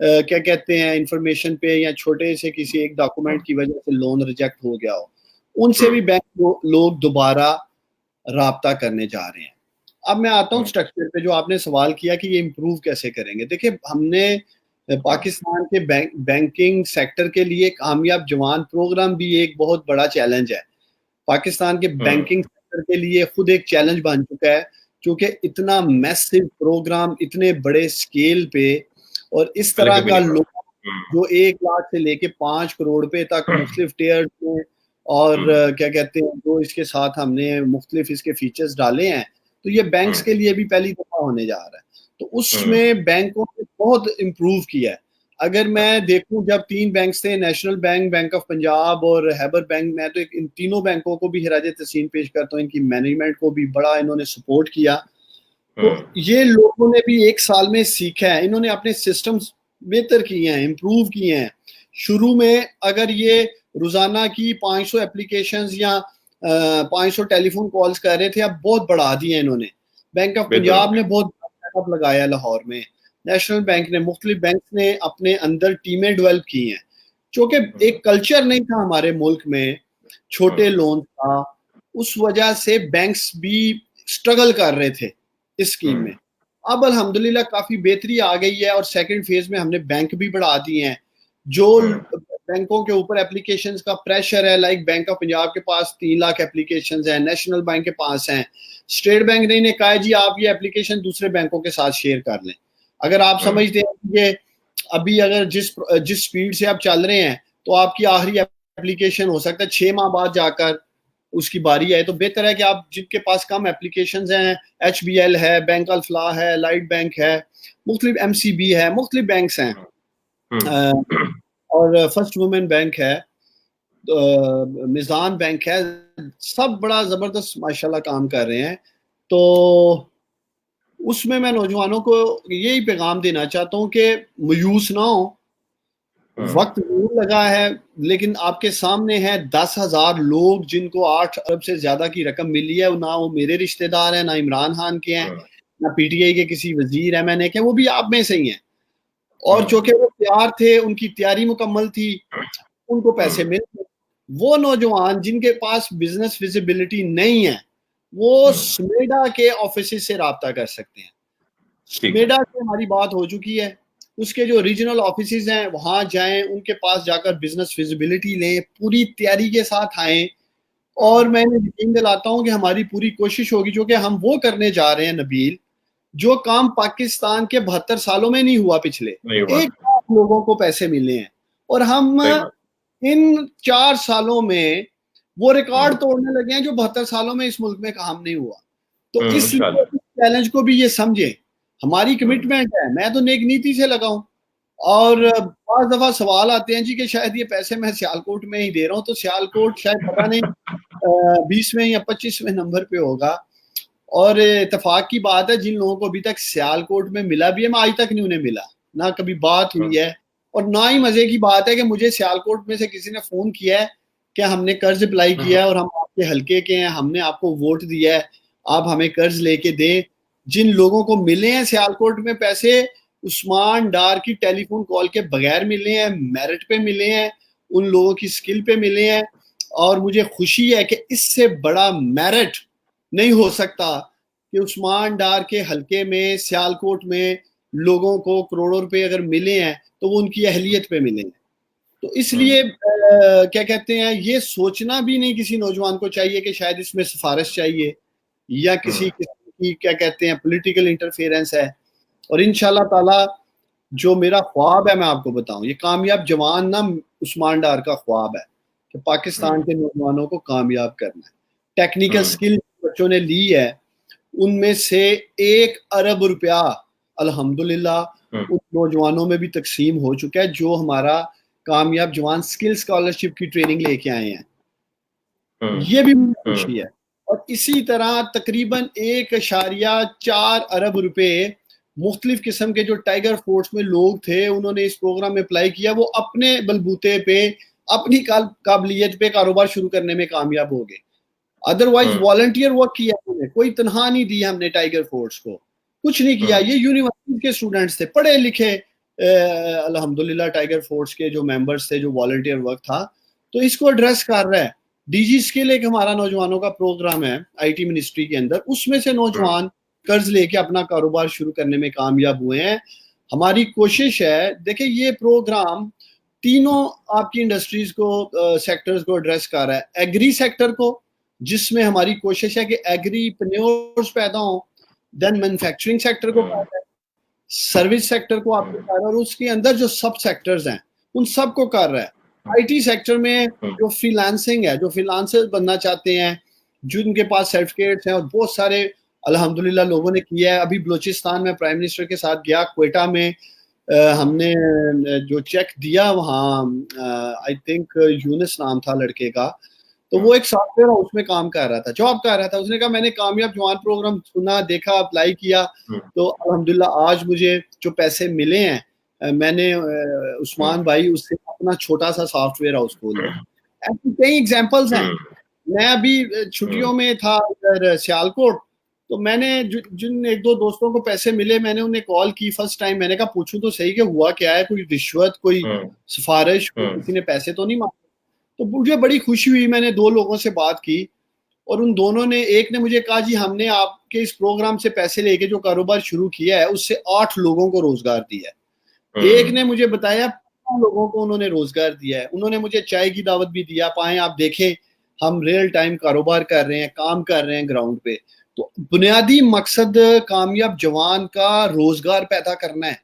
کیا کہتے ہیں انفارمیشن پہ یا چھوٹے سے کسی ایک ڈاکومنٹ کی وجہ سے لون ریجیکٹ ہو گیا ہو, ان سے بھی بینک لوگ دوبارہ رابطہ کرنے جا رہے ہیں. اب میں آتا ہوں اسٹرکچر پہ, جو آپ نے سوال کیا کہ یہ امپروو کیسے کریں گے. دیکھیں, ہم نے پاکستان کے بینکنگ سیکٹر کے لیے کامیاب جوان پروگرام بھی ایک بہت بڑا چیلنج ہے. پاکستان کے بینکنگ سیکٹر کے لیے خود ایک چیلنج بن چکا ہے, کیونکہ اتنا میسو پروگرام اتنے بڑے سکیل پہ, اور اس طرح کا لوگ جو 1 لاکھ سے لے کے 5 کروڑ روپے تک مختلف ٹیئر میں, اور کیا کہتے ہیں جو اس کے ساتھ ہم نے مختلف اس کے فیچرز ڈالے ہیں, تو یہ بینکس کے لیے بھی پہلی دفعہ ہونے جا رہا ہے. تو اس میں بینکوں نے بہت امپروو کیا ہے. اگر میں دیکھوں, جب 3 بینکس تھے, national bank, bank of Punjab اور ہیبر بینک, میں تو ان تینوں بینکوں کو بھی خراج تحسین پیش کرتا ہوں. ان کی مینجمنٹ کو بھی بڑا انہوں نے سپورٹ کیا. تو یہ لوگوں نے بھی 1 سال میں سیکھا ہے, انہوں نے اپنے سسٹمز بہتر کیے ہیں, امپروو کیے ہیں. شروع میں اگر یہ روزانہ کی 500 اپلیکیشنز یا 500 ٹیلی فون کالز کر رہے تھے, اب بہت بڑھا دی ہیں انہوں نے. بینک آف پنجاب نے بہت سیٹ اپ لگایا لاہور میں, نیشنل بینک نے, مختلف بینکس نے اپنے اندر ٹیمیں ڈیولپ کی ہیں. چونکہ ایک کلچر نہیں تھا ہمارے ملک میں چھوٹے لون کا, اس وجہ سے بینکس بھی اسٹرگل کر رہے تھے اس اسکیم میں. اب الحمدللہ کافی بہتری آ گئی ہے, اور سیکنڈ فیز میں ہم نے بینک بھی بڑھا دیے ہیں. جو بینکوں کے اوپر اپلیکیشنز کا پریشر ہے, لائک بینک آف پنجاب کے پاس 3 لاکھ اپلیکیشنز ہیں, نیشنل بینک کے پاس ہیں, اسٹیٹ بینک نے کہا ہے جی آپ یہ اپلیکیشن دوسرے بینکوں کے ساتھ شیئر کر لیں. اگر آپ سمجھتے ہیں کہ ابھی اگر جس سپیڈ سے آپ چل رہے ہیں تو آپ کی آخری اپلیکیشن ہو سکتا ہے 6 ماہ بعد جا کر اس کی باری آئے, تو بہتر ہے کہ آپ جن کے پاس کم اپلیکیشنز ہیں, ایچ بی ایل ہے, بینک الفلاح ہے, لائٹ بینک ہے, مختلف ایم سی بی ہے, مختلف بینکس ہیں, اور فرسٹ وومن بینک ہے, میزان بینک ہے, سب بڑا زبردست ماشاءاللہ کام کر رہے ہیں. تو اس میں نوجوانوں کو یہی پیغام دینا چاہتا ہوں کہ مایوس نہ ہو. وقت ضرور لگا ہے, لیکن آپ کے سامنے ہے 10,000 لوگ جن کو 8 ارب سے زیادہ کی رقم ملی ہے. نہ وہ میرے رشتہ دار ہیں, نہ عمران خان کے ہیں, نہ پی ٹی آئی کے کسی وزیر ایم این اے کے, وہ بھی آپ میں سے ہی ہیں. اور چونکہ وہ تیار تھے, ان کی تیاری مکمل تھی, ان کو پیسے مل گئے. وہ نوجوان جن کے پاس بزنس ویزیبلٹی نہیں ہے, وہ سمیڈا کے آفیسز سے رابطہ کر سکتے ہیں. سمیڈا سے ہماری بات ہو چکی ہے, اس کے جو ریجنل آفیسز ہیں وہاں جائیں, ان کے پاس جا کر بزنس ویزیبلٹی لیں, پوری تیاری کے ساتھ آئیں. اور میں یقین دلاتا ہوں کہ ہماری پوری کوشش ہوگی, جو کہ ہم وہ کرنے جا رہے ہیں نبیل, جو کام پاکستان کے 72 سالوں میں نہیں ہوا. پچھلے 1 لاکھ لوگوں کو پیسے ملے ہیں, اور ہم ان 4 سالوں میں وہ ریکارڈ توڑنے لگے ہیں جو 72 سالوں میں اس ملک میں کام نہیں ہوا. تو اس چیلنج کو بھی یہ سمجھے, ہماری کمٹمنٹ ہے. میں تو نیک نیتی سے لگا ہوں, اور بعض دفعہ سوال آتے ہیں جی کہ شاید یہ پیسے میں سیالکوٹ میں ہی دے رہا ہوں, تو سیالکوٹ شاید پتہ نہیں 20ویں یا 25ویں نمبر پہ ہوگا. اور اتفاق کی بات ہے, جن لوگوں کو ابھی تک سیالکوٹ میں ملا بھی ہے, میں آج تک نہیں انہیں ملا, نہ کبھی بات ہوئی ہے. اور نہ ہی مزے کی بات ہے کہ مجھے سیالکوٹ میں سے کسی نے فون کیا ہے کہ ہم نے قرض اپلائی کیا ہے اور ہم آپ کے حلقے کے ہیں, ہم نے آپ کو ووٹ دیا ہے, آپ ہمیں قرض لے کے دیں. جن لوگوں کو ملے ہیں سیالکوٹ میں پیسے, عثمان ڈار کی ٹیلی فون کال کے بغیر ملے ہیں, میرٹ پہ ملے ہیں, ان لوگوں کی سکل پہ ملے ہیں. اور مجھے خوشی ہے کہ اس سے بڑا میرٹ نہیں ہو سکتا کہ عثمان ڈار کے حلقے میں سیالکوٹ میں لوگوں کو کروڑوں روپے اگر ملے ہیں تو وہ ان کی اہلیت پہ ملے ہیں. تو اس لیے کیا کہتے ہیں, یہ سوچنا بھی نہیں کسی نوجوان کو چاہیے کہ شاید اس میں سفارش چاہیے یا کسی کی کیا کہتے ہیں پولیٹیکل انٹرفیئرنس ہے. اور انشاءاللہ تعالی جو میرا خواب ہے میں آپ کو بتاؤں, یہ کامیاب جوان نہ عثمان ڈار کا خواب ہے کہ پاکستان کے نوجوانوں کو کامیاب کرنا ہے. ٹیکنیکل سکل بچوں نے لی ہے, ان میں سے 1 ارب روپیہ الحمدللہ ان نوجوانوں میں بھی تقسیم ہو چکا ہے جو ہمارا کامیاب جوان سکل اسکالرشپ کی ٹریننگ لے کے آئے ہیں. یہ بھی خوشی ہے. اور اسی طرح تقریباً 1.4 ارب روپے مختلف قسم کے جو ٹائیگر فورس میں لوگ تھے انہوں نے اس پروگرام میں اپلائی کیا, وہ اپنے بلبوتے پہ اپنی قابلیت پہ کاروبار شروع کرنے میں کامیاب ہو گئے. ادروائز والنٹیئر ورک کیا ہم نے, کوئی تنخواہ نہیں دی ہم نے ٹائیگر فورس کو, کچھ نہیں کیا. یہ یونیورسٹی کے اسٹوڈنٹس تھے, پڑھے لکھے, الحمدللہ ٹائیگر فورس کے جو ممبرس تھے، جو والنٹیئر ورک تھا، تو اس کو ایڈریس کر رہا ہے. ڈی جی اسکل ایک ہمارا نوجوانوں کا پروگرام ہے آئی ٹی منسٹری کے اندر، اس میں سے نوجوان قرض لے کے اپنا کاروبار شروع کرنے میں کامیاب ہوئے ہیں. ہماری کوشش ہے، دیکھیں یہ پروگرام تینوں آپ کی انڈسٹریز کو سیکٹرز کو ایڈریس کر رہا ہے. ایگری سیکٹر کو، جس میں ہماری کوشش ہے کہ ایگری پنیورز پیدا ہوں، دین مینوفیکچرنگ سیکٹر کو کر رہا ہے، سروس سیکٹر کو آپ کو کر رہا ہے، اور اس کے اندر جو سب سیکٹرز ہیں ان سب کو کر رہا ہے. آئی ٹی سیکٹر میں جو فری لانسنگ ہے، جو فری لانسر بننا چاہتے ہیں، جن کے پاس سرٹیفکیٹس ہیں، اور بہت سارے الحمدللہ لوگوں نے کیا ہے. ابھی بلوچستان میں پرائم منسٹر کے ساتھ گیا، کوئٹہ میں ہم نے جو چیک دیا وہاں، آئی تھنک یونس نام تھا لڑکے کا، تو وہ ایک سافٹ ویئر ہاؤس میں کام کر رہا تھا، جاب کر رہا تھا. اس نے کہا میں نے کامیاب جوان پروگرام سنا، دیکھا، اپلائی کیا، تو الحمدللہ آج مجھے جو پیسے ملے ہیں، میں نے عثمان بھائی اس سے اپنا چھوٹا سا سافٹ ویئر ہاؤس کھول دیا. ایسی کئی ایگزامپلس ہیں. میں ابھی چھٹیوں میں تھا ادھر سیالکوٹ، تو میں نے جن ایک دو دوستوں کو پیسے ملے، میں نے انہیں کال کی فرسٹ ٹائم. میں نے کہا پوچھوں تو صحیح کہ ہوا کیا ہے، کوئی رشوت، کوئی سفارش، کسی نے پیسے تو نہیں مانگے؟ تو مجھے بڑی خوشی ہوئی. میں نے دو لوگوں سے بات کی، اور ان دونوں نے، ایک نے مجھے کہا جی ہم نے آپ کے اس پروگرام سے پیسے لے کے جو کاروبار شروع کیا ہے اس سے 8 لوگوں کو روزگار دیا ہے. ایک نے مجھے بتایا 15 لوگوں کو انہوں نے روزگار دیا ہے. انہوں نے مجھے چائے کی دعوت بھی دیا، پائیں آپ دیکھیں ہم ریئل ٹائم کاروبار کر رہے ہیں، کام کر رہے ہیں گراؤنڈ پہ. تو بنیادی مقصد کامیاب جوان کا روزگار پیدا کرنا ہے.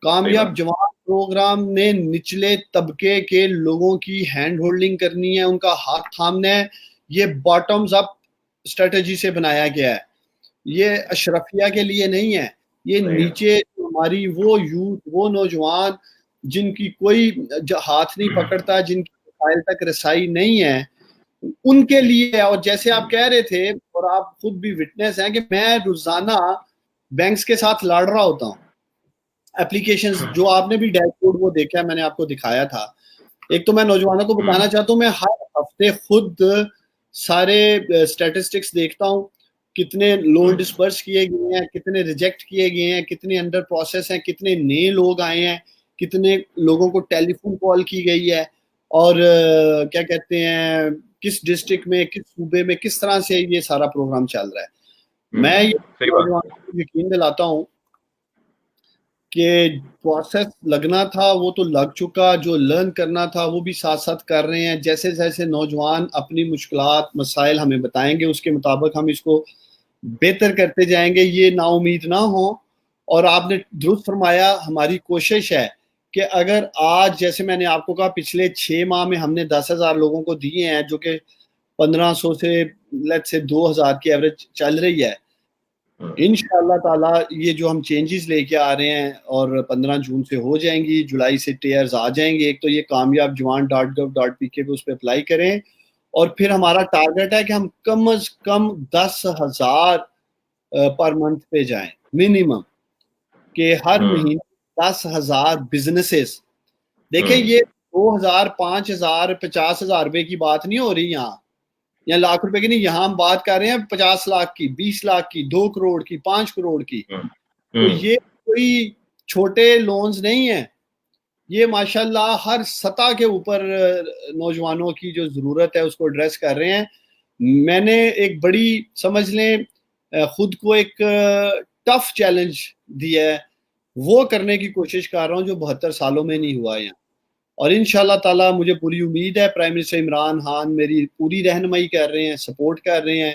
کامیاب جوان پروگرام نے نچلے طبقے کے لوگوں کی ہینڈ ہولڈنگ کرنی ہے، ان کا ہاتھ تھامنا ہے. یہ باٹمز اپ اسٹریٹجی سے بنایا گیا ہے، یہ اشرفیہ کے لیے نہیں ہے. یہ نیچے ہماری وہ یوتھ، وہ نوجوان جن کی کوئی ہاتھ نہیں پکڑتا، جن کی مسائل تک رسائی نہیں ہے، ان کے لیے ہے. اور جیسے آپ کہہ رہے تھے، اور آپ خود بھی وٹنس ہیں، کہ میں روزانہ بینکس کے ساتھ لڑ رہا ہوتا ہوں. اپلیکیشنز جو آپ نے بھی ڈیش بورڈ وہ دیکھا ہے، میں نے آپ کو دکھایا تھا. ایک تو میں نوجوانوں کو بتانا چاہتا ہوں، میں ہر ہفتے خود سارے اسٹیٹسٹکس دیکھتا ہوں، کتنے لون ڈسپرس کیے گئے ہیں، کتنے ریجیکٹ کیے گئے ہیں، کتنے انڈر پروسیس ہیں، کتنے نئے لوگ آئے ہیں، کتنے لوگوں کو ٹیلی فون کال کی گئی ہے، اور کیا کہتے ہیں کس ڈسٹرکٹ میں، کس صوبے میں کس طرح سے یہ سارا پروگرام چل رہا ہے. میں یہ نوجوانوں کو یقین دلاتا ہوں کہ پروسیس لگنا تھا وہ تو لگ چکا، جو لرن کرنا تھا وہ بھی ساتھ ساتھ کر رہے ہیں. جیسے جیسے نوجوان اپنی مشکلات، مسائل ہمیں بتائیں گے، اس کے مطابق ہم اس کو بہتر کرتے جائیں گے. یہ نا امید نہ ہو. اور آپ نے درست فرمایا، ہماری کوشش ہے کہ اگر آج، جیسے میں نے آپ کو کہا، پچھلے 6 ماہ میں ہم نے 10,000 لوگوں کو دیے ہیں، جو کہ 1500 سے لیٹ سے 2000 کی ایوریج چل رہی ہے. انشاءاللہ تعالی یہ جو ہم چینجز لے کے آ رہے ہیں، اور 15 جون سے ہو جائیں گی، جولائی سے ٹیئرز آ جائیں گے. ایک تو یہ کامیاب جوان .gov.pk پہ اس پہ اپلائی کریں، اور پھر ہمارا ٹارگٹ ہے کہ ہم کم از کم 10,000 پر منتھ پہ جائیں منیمم، کہ ہر مہینے 10,000 بزنسز. دیکھیں یہ 2,000 5,000 50,000 روپے کی بات نہیں ہو رہی یہاں، یا لاکھ روپے کی نہیں. یہاں ہم بات کر رہے ہیں 50 لاکھ کی، 20 لاکھ کی، 2 کروڑ کی، 5 کروڑ کی. تو یہ کوئی چھوٹے لونز نہیں ہیں. یہ ماشاءاللہ ہر سطح کے اوپر نوجوانوں کی جو ضرورت ہے اس کو ایڈریس کر رہے ہیں. میں نے ایک بڑی، سمجھ لیں، خود کو ایک ٹف چیلنج دیا ہے، وہ کرنے کی کوشش کر رہا ہوں جو 72 سالوں میں نہیں ہوا یہاں. اور انشاءاللہ تعالی مجھے پوری امید ہے، پرائم منسٹر عمران خان میری پوری رہنمائی کر رہے ہیں، سپورٹ کر رہے ہیں.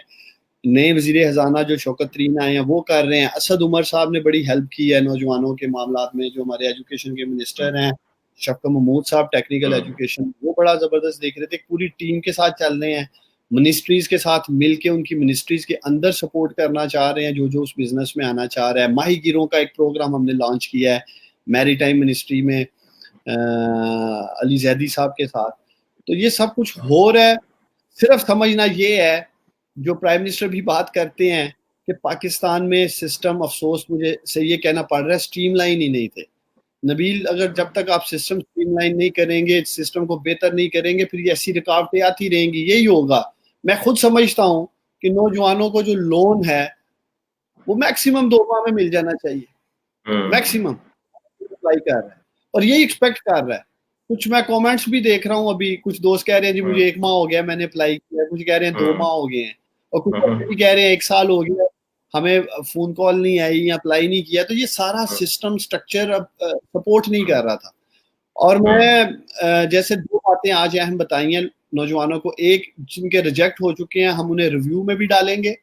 نئے وزیر خزانہ جو شوکت ترین آئے ہیں وہ کر رہے ہیں. اسد عمر صاحب نے بڑی ہیلپ کی ہے نوجوانوں کے معاملات میں، جو ہمارے ایجوکیشن کے منسٹر ہیں. شفقت محمود صاحب ٹیکنیکل ایجوکیشن، وہ بڑا زبردست دیکھ رہے تھے. پوری ٹیم کے ساتھ چل رہے ہیں، منسٹریز کے ساتھ مل کے ان کی منسٹریز کے اندر سپورٹ کرنا چاہ رہے ہیں جو اس بزنس میں آنا چاہ رہا ہے. ماہی گیروں کا ایک پروگرام ہم نے لانچ کیا ہے میری ٹائم منسٹری میں علی زیدی صاحب کے ساتھ. تو یہ سب کچھ ہو رہا ہے. صرف سمجھنا یہ ہے، جو پرائم منسٹر بھی بات کرتے ہیں کہ پاکستان میں سسٹم، افسوس مجھے سے یہ کہنا پڑ رہا ہے، سٹریم لائن ہی نہیں تھے. نبیل، اگر جب تک آپ سسٹم سٹریم لائن نہیں کریں گے، سسٹم کو بہتر نہیں کریں گے، پھر یہ ایسی رکاوٹیں آتی رہیں گی. یہی ہوگا. میں خود سمجھتا ہوں کہ نوجوانوں کو جو لون ہے وہ میکسیمم 2 ماہ میں مل جانا چاہیے، میکسیمم. اپلائی کر رہا ہے اور یہی ایکسپیکٹ کر رہا ہے. کچھ میں کامنٹس بھی دیکھ رہا ہوں ابھی, کچھ دوست کہہ رہے ہیں جی مجھے 1 ماہ ہو گیا میں نے اپلائی کیا, کچھ کہہ رہے ہیں 2 ماہ ہو گئے ہیں, اور کچھ بھی کہہ رہے ہیں 1 سال ہو گیا ہمیں فون کال نہیں آئی یا اپلائی نہیں کیا. تو یہ سارا سسٹم اسٹرکچر اب سپورٹ نہیں کر رہا تھا. اور میں جیسے 2 باتیں آج اہم بتائی ہیں نوجوانوں کو, ایک جن کے ریجیکٹ ہو چکے ہیں ہم انہیں ریویو میں بھی ڈالیں گے,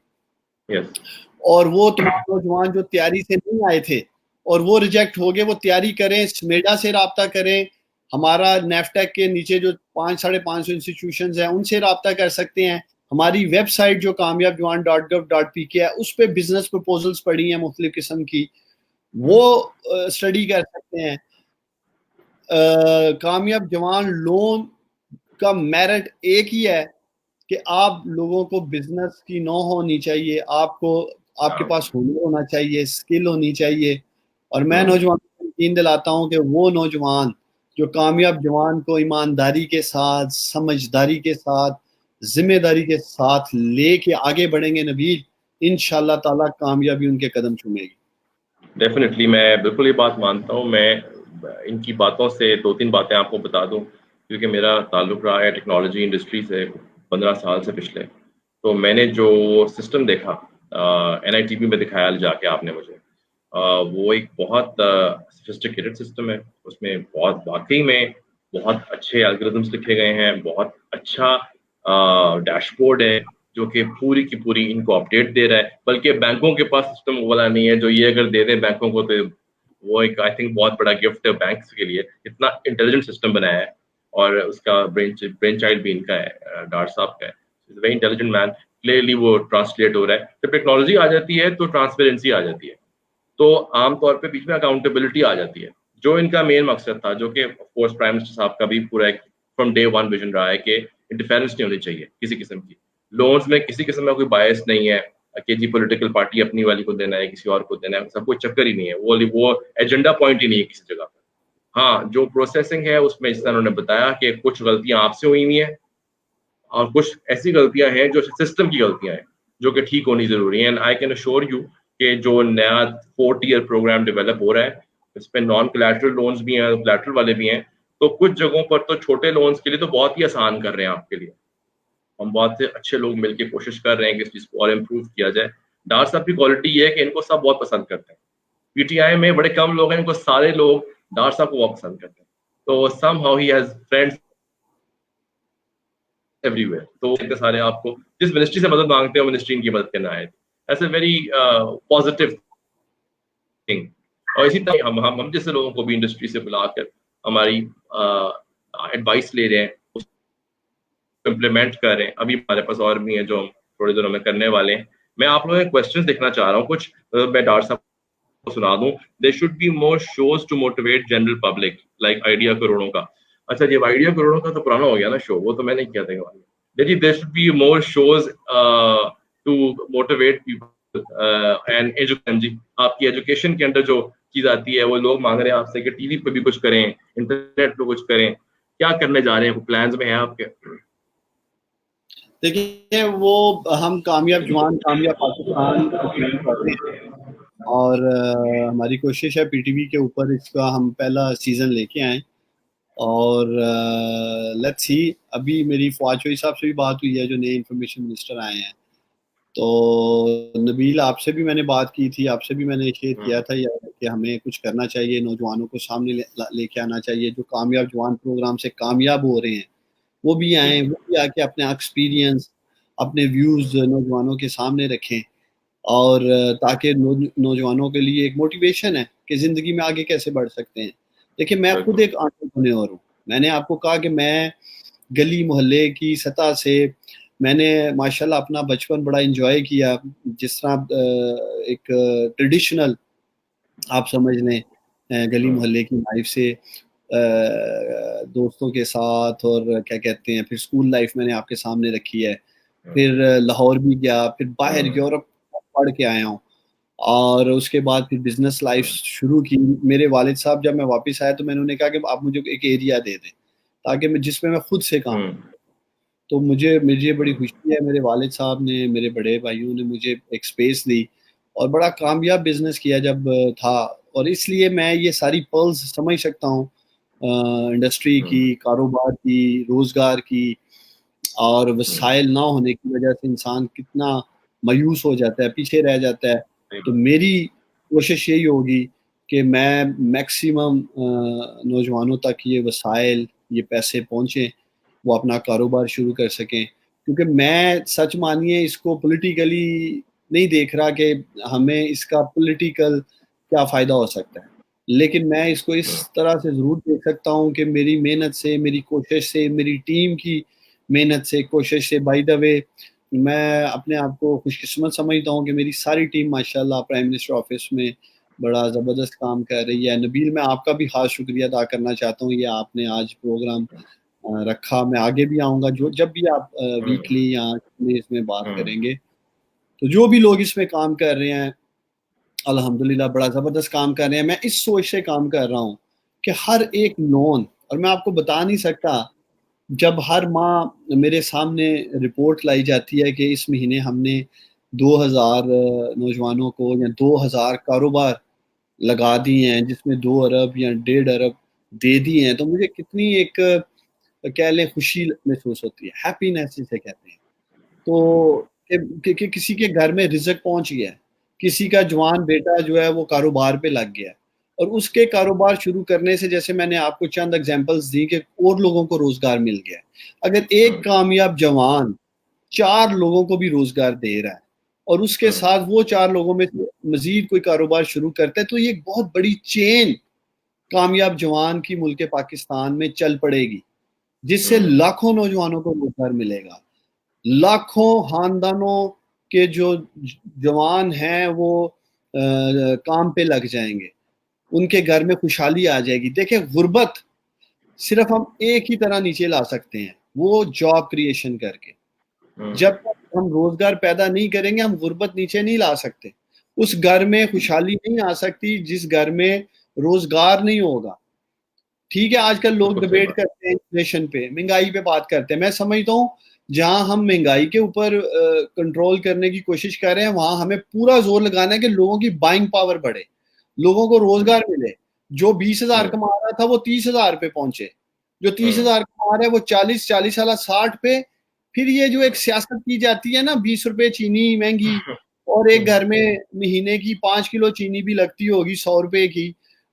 اور وہ تمام نوجوان جو تیاری سے نہیں آئے تھے اور وہ ریجیکٹ ہو گئے وہ تیاری کریں, سمیڈا سے رابطہ کریں, ہمارا نیفٹیک کے نیچے جو 550 انسٹیٹیوشنز ہیں ان سے رابطہ کر سکتے ہیں. ہماری ویب سائٹ جو kamiabjawan.gov.pk ہے اس پہ بزنس پروپوزلز پڑی ہیں مختلف قسم کی, وہ اسٹڈی کر سکتے ہیں. کامیاب جوان لون کا میرٹ ایک ہی ہے کہ آپ لوگوں کو بزنس کی نو ہونی چاہیے, آپ کے پاس ہنر ہونا چاہیے, اسکل ہونی چاہیے. اور میں نوجوانوں کو یقین دلاتا ہوں کہ وہ نوجوان جو کامیاب جوان کو ایمانداری کے ساتھ, سمجھداری کے ساتھ, ذمہ داری کے ساتھ لے کے آگے بڑھیں گے نبیل, انشاءاللہ تعالیٰ کامیابی ان کے قدم چومے گی. ڈیفینیٹلی میں بالکل یہ بات مانتا ہوں. میں ان کی باتوں سے 2-3 باتیں آپ کو بتا دوں, کیونکہ میرا تعلق رہا ہے ٹیکنالوجی انڈسٹری سے 15 سال سے پچھلے. تو میں نے جو سسٹم دیکھا NITB میں دکھایا جا کے آپ نے مجھے, وہ ایک بہت سفسٹیکیٹڈ سسٹم ہے. اس میں بہت واقعی میں بہت اچھے الگوریدمس لکھے گئے ہیں, بہت اچھا ڈیش بورڈ ہے جو کہ پوری کی پوری ان کو اپڈیٹ دے رہا ہے. بلکہ بینکوں کے پاس سسٹم والا نہیں ہے جو یہ اگر دے دیں بینکوں کو تو وہ ایک آئی تھنک بہت بڑا گفٹ ہے بینکس کے لیے. اتنا انٹیلیجنٹ سسٹم بنایا ہے, اور اس کا برین چائلڈ بھی ان کا ہے, ڈار صاحب کا ہے. ویری انٹیلیجنٹ مین, کلیئرلی وہ ٹرانسلیٹ ہو رہا ہے. جب ٹیکنالوجی آ جاتی ہے تو ٹرانسپیرنسی آ جاتی ہے, تو عام طور پہ بیچ میں اکاؤنٹیبلٹی آ جاتی ہے, جو ان کا مین مقصد تھا, جو کہ آف کورس پرائم منسٹر صاحب کا بھی پورا ایک فرام ڈے 1 ویژن رہا ہے کہ انٹرفیرنس نہیں ہونی چاہیے کسی قسم کی. لونز میں کسی قسم کا کوئی بائس نہیں ہے کہ جی پولیٹیکل پارٹی اپنی والی کو دینا ہے کسی اور کو دینا ہے, سب کوئی چکر ہی نہیں ہے, وہ ایجنڈا پوائنٹ ہی نہیں ہے کسی جگہ پر. ہاں جو پروسیسنگ ہے اس میں جس طرح انہوں نے بتایا کہ کچھ غلطیاں آپ سے ہوئی ہوئی ہیں اور کچھ ایسی غلطیاں ہیں جو سسٹم کی غلطیاں ہیں جو کہ ٹھیک ہونی ضروری ہیں. And I can assure you کہ جو نیا 4 ٹیئر پروگرام ڈیولپ ہو رہا ہے اس پہ نان کولیٹرل لونز بھی ہیں, کولیٹرل والے بھی ہیں. تو کچھ جگہوں پر تو چھوٹے لونز کے لیے تو بہت ہی آسان کر رہے ہیں آپ کے لیے. ہم بہت سے اچھے لوگ مل کے کوشش کر رہے ہیں کہ اس چیز کو اور امپروو کیا جائے. ڈار صاحب کی کوالٹی یہ ہے کہ ان کو سب بہت پسند کرتے ہیں. PTI میں بڑے کم لوگ ہیں ان کو سارے لوگ ڈار صاحب کو بہت پسند کرتے ہیں. تو some how he has friends every where. تو سارے آپ کو جس منسٹری سے مدد مانگتے ہیں وہ منسٹری ان کی مدد کرنا ہے. It's a very positive thing. اور اسی طرح ہم جیسے لوگوں کو بھی انڈسٹری سے بلا کر ہماری ایڈوائس لے رہے ہیں, امپلیمنٹ کر رہے ہیں. ابھی ہمارے پاس اور بھی ہیں جو ہم تھوڑے دنوں میں کرنے والے ہیں. میں آپ لوگوں کے کوشچنس دیکھنا چاہ رہا ہوں, کچھ میں ڈار صاحب کو سنا دوں. There should be more shows to motivate general public like idea کروڑوں کا. اچھا جی آئیڈیا کروڑوں کا تو پرانا ہو گیا نا شو, وہ تو میں نہیں کیا تھا. دیکھیے there should be more shows to motivate people and education. جی آپ کی ایجوکیشن کے اندر جو چیز آتی ہے وہ لوگ مانگ رہے ہیں آپ سے کہ ٹی وی پہ بھی کچھ کریں, انٹرنیٹ پہ کچھ کریں. کیا کرنے جا رہے ہیں, پلانز میں ہیں آپ کے؟ دیکھیے وہ ہم کامیاب جوان کامیاب پاکستان کرتے ہیں, اور ہماری کوشش ہے PTV کے اوپر اس کا ہم پہلا سیزن لے کے آئیں. اور لیٹس سی, ابھی میری فواد چوہی صاحب سے بھی بات ہوئی ہے جو نئے انفارمیشن منسٹر آئے ہیں. تو نبیل آپ سے بھی میں نے بات کی تھی, آپ سے بھی میں نے شیئر کیا تھا کہ ہمیں کچھ کرنا چاہیے, نوجوانوں کو سامنے لے کے آنا چاہیے. جو کامیاب جوان پروگرام سے کامیاب ہو رہے ہیں وہ بھی آئیں, وہ بھی آ کے اپنے ایکسپیرینس اپنے ویوز نوجوانوں کے سامنے رکھیں, اور تاکہ نوجوانوں کے لیے ایک موٹیویشن ہے کہ زندگی میں آگے کیسے بڑھ سکتے ہیں. دیکھیں میں خود ایک انٹرپرینیور ہوں. میں نے آپ کو کہا کہ میں گلی محلے کی سطح سے میں نے ماشاءاللہ اپنا بچپن بڑا انجوائے کیا. جس طرح ایک ٹریڈیشنل آپ سمجھ لیں گلی محلے کی لائف سے, دوستوں کے ساتھ, اور کیا کہتے ہیں پھر اسکول لائف میں نے آپ کے سامنے رکھی ہے. پھر لاہور بھی گیا, پھر باہر یورپ پڑھ کے آیا ہوں, اور اس کے بعد پھر بزنس لائف شروع کی. میرے والد صاحب جب میں واپس آیا تو میں نے انہیں کہا کہ آپ مجھے ایک ایریا دے دیں تاکہ میں جس میں میں خود سے کام کروں. تو مجھے بڑی خوشی ہے, میرے والد صاحب نے, میرے بڑے بھائیوں نے مجھے ایک سپیس دی اور بڑا کامیاب بزنس کیا جب تھا. اور اس لیے میں یہ ساری پلز سمجھ سکتا ہوں انڈسٹری کی, کاروبار کی, روزگار کی, اور وسائل نہ ہونے کی وجہ سے انسان کتنا مایوس ہو جاتا ہے, پیچھے رہ جاتا ہے. تو میری کوشش یہی ہوگی کہ میں میکسیمم نوجوانوں تک یہ وسائل, یہ پیسے پہنچیں, وہ اپنا کاروبار شروع کر سکیں. کیونکہ میں سچ مانیے اس کو پولیٹیکلی نہیں دیکھ رہا کہ ہمیں اس کا پولیٹیکل کیا فائدہ ہو سکتا ہے, لیکن میں اس کو اس طرح سے ضرور دیکھ سکتا ہوں کہ میری محنت سے, میری کوشش سے, میری ٹیم کی محنت سے, کوشش سے, بائی دا وے میں اپنے آپ کو خوش قسمت سمجھتا ہوں کہ میری ساری ٹیم ماشاءاللہ پرائم منسٹر آفس میں بڑا زبردست کام کر رہی ہے. نبیل, میں آپ کا بھی خاص شکریہ ادا کرنا چاہتا ہوں, یہ آپ نے آج پروگرام رکھا. میں آگے بھی آؤں گا, جب بھی آپ ویکلی یا اس میں بات کریں گے, تو جو بھی لوگ اس میں کام کر رہے ہیں الحمدللہ بڑا زبردست کام کر رہے ہیں. میں اس سوچ سے کام کر رہا ہوں کہ ہر ایک لون, اور میں آپ کو بتا نہیں سکتا, جب ہر ماہ میرے سامنے رپورٹ لائی جاتی ہے کہ اس مہینے ہم نے 2000 نوجوانوں کو یا 2000 کاروبار لگا دیے ہیں جس میں 2 ارب یا 1.5 ارب دے دی ہیں, تو مجھے کتنی ایک کہہ لیں خوشی محسوس ہوتی ہے, ہیپینس جسے کہتے ہیں. تو کہ کسی کے گھر میں رزق پہنچ گیا ہے, کسی کا جوان بیٹا جو ہے وہ کاروبار پہ لگ گیا ہے, اور اس کے کاروبار شروع کرنے سے, جیسے میں نے آپ کو چند ایگزامپلس دی کہ اور لوگوں کو روزگار مل گیا ہے. اگر ایک کامیاب جوان 4 لوگوں کو بھی روزگار دے رہا ہے اور اس کے ساتھ وہ 4 لوگوں میں مزید کوئی کاروبار شروع کرتا ہے, تو یہ ایک بہت بڑی چین کامیاب جوان کی ملک پاکستان میں چل پڑے گی, جس سے لاکھوں نوجوانوں کو روزگار ملے گا, لاکھوں خاندانوں کے جو جوان ہیں وہ کام پہ لگ جائیں گے, ان کے گھر میں خوشحالی آ جائے گی. دیکھیں, غربت صرف ہم ایک ہی طرح نیچے لا سکتے ہیں, وہ جاب کریشن کر کے. جب تک ہم روزگار پیدا نہیں کریں گے ہم غربت نیچے نہیں لا سکتے. اس گھر میں خوشحالی نہیں آ سکتی جس گھر میں روزگار نہیں ہوگا. ٹھیک ہے, آج کل لوگ ڈبیٹ کرتے ہیں انفلیشن پہ, مہنگائی پہ بات کرتے ہیں. میں سمجھتا ہوں جہاں ہم مہنگائی کے اوپر کنٹرول کرنے کی کوشش کر رہے ہیں, وہاں ہمیں پورا زور لگانا ہے کہ لوگوں کی بائنگ پاور بڑھے, لوگوں کو روزگار ملے. جو 20,000 کما رہا تھا وہ 30,000 پہ پہنچے, جو 30,000 کما رہا ہے وہ 40 والا 60 پہ. پھر یہ جو ایک سیاست کی جاتی ہے نا, 20 روپے چینی مہنگی, اور ایک گھر میں مہینے کی 5 کلو چینی بھی لگتی ہوگی 100 روپے کی,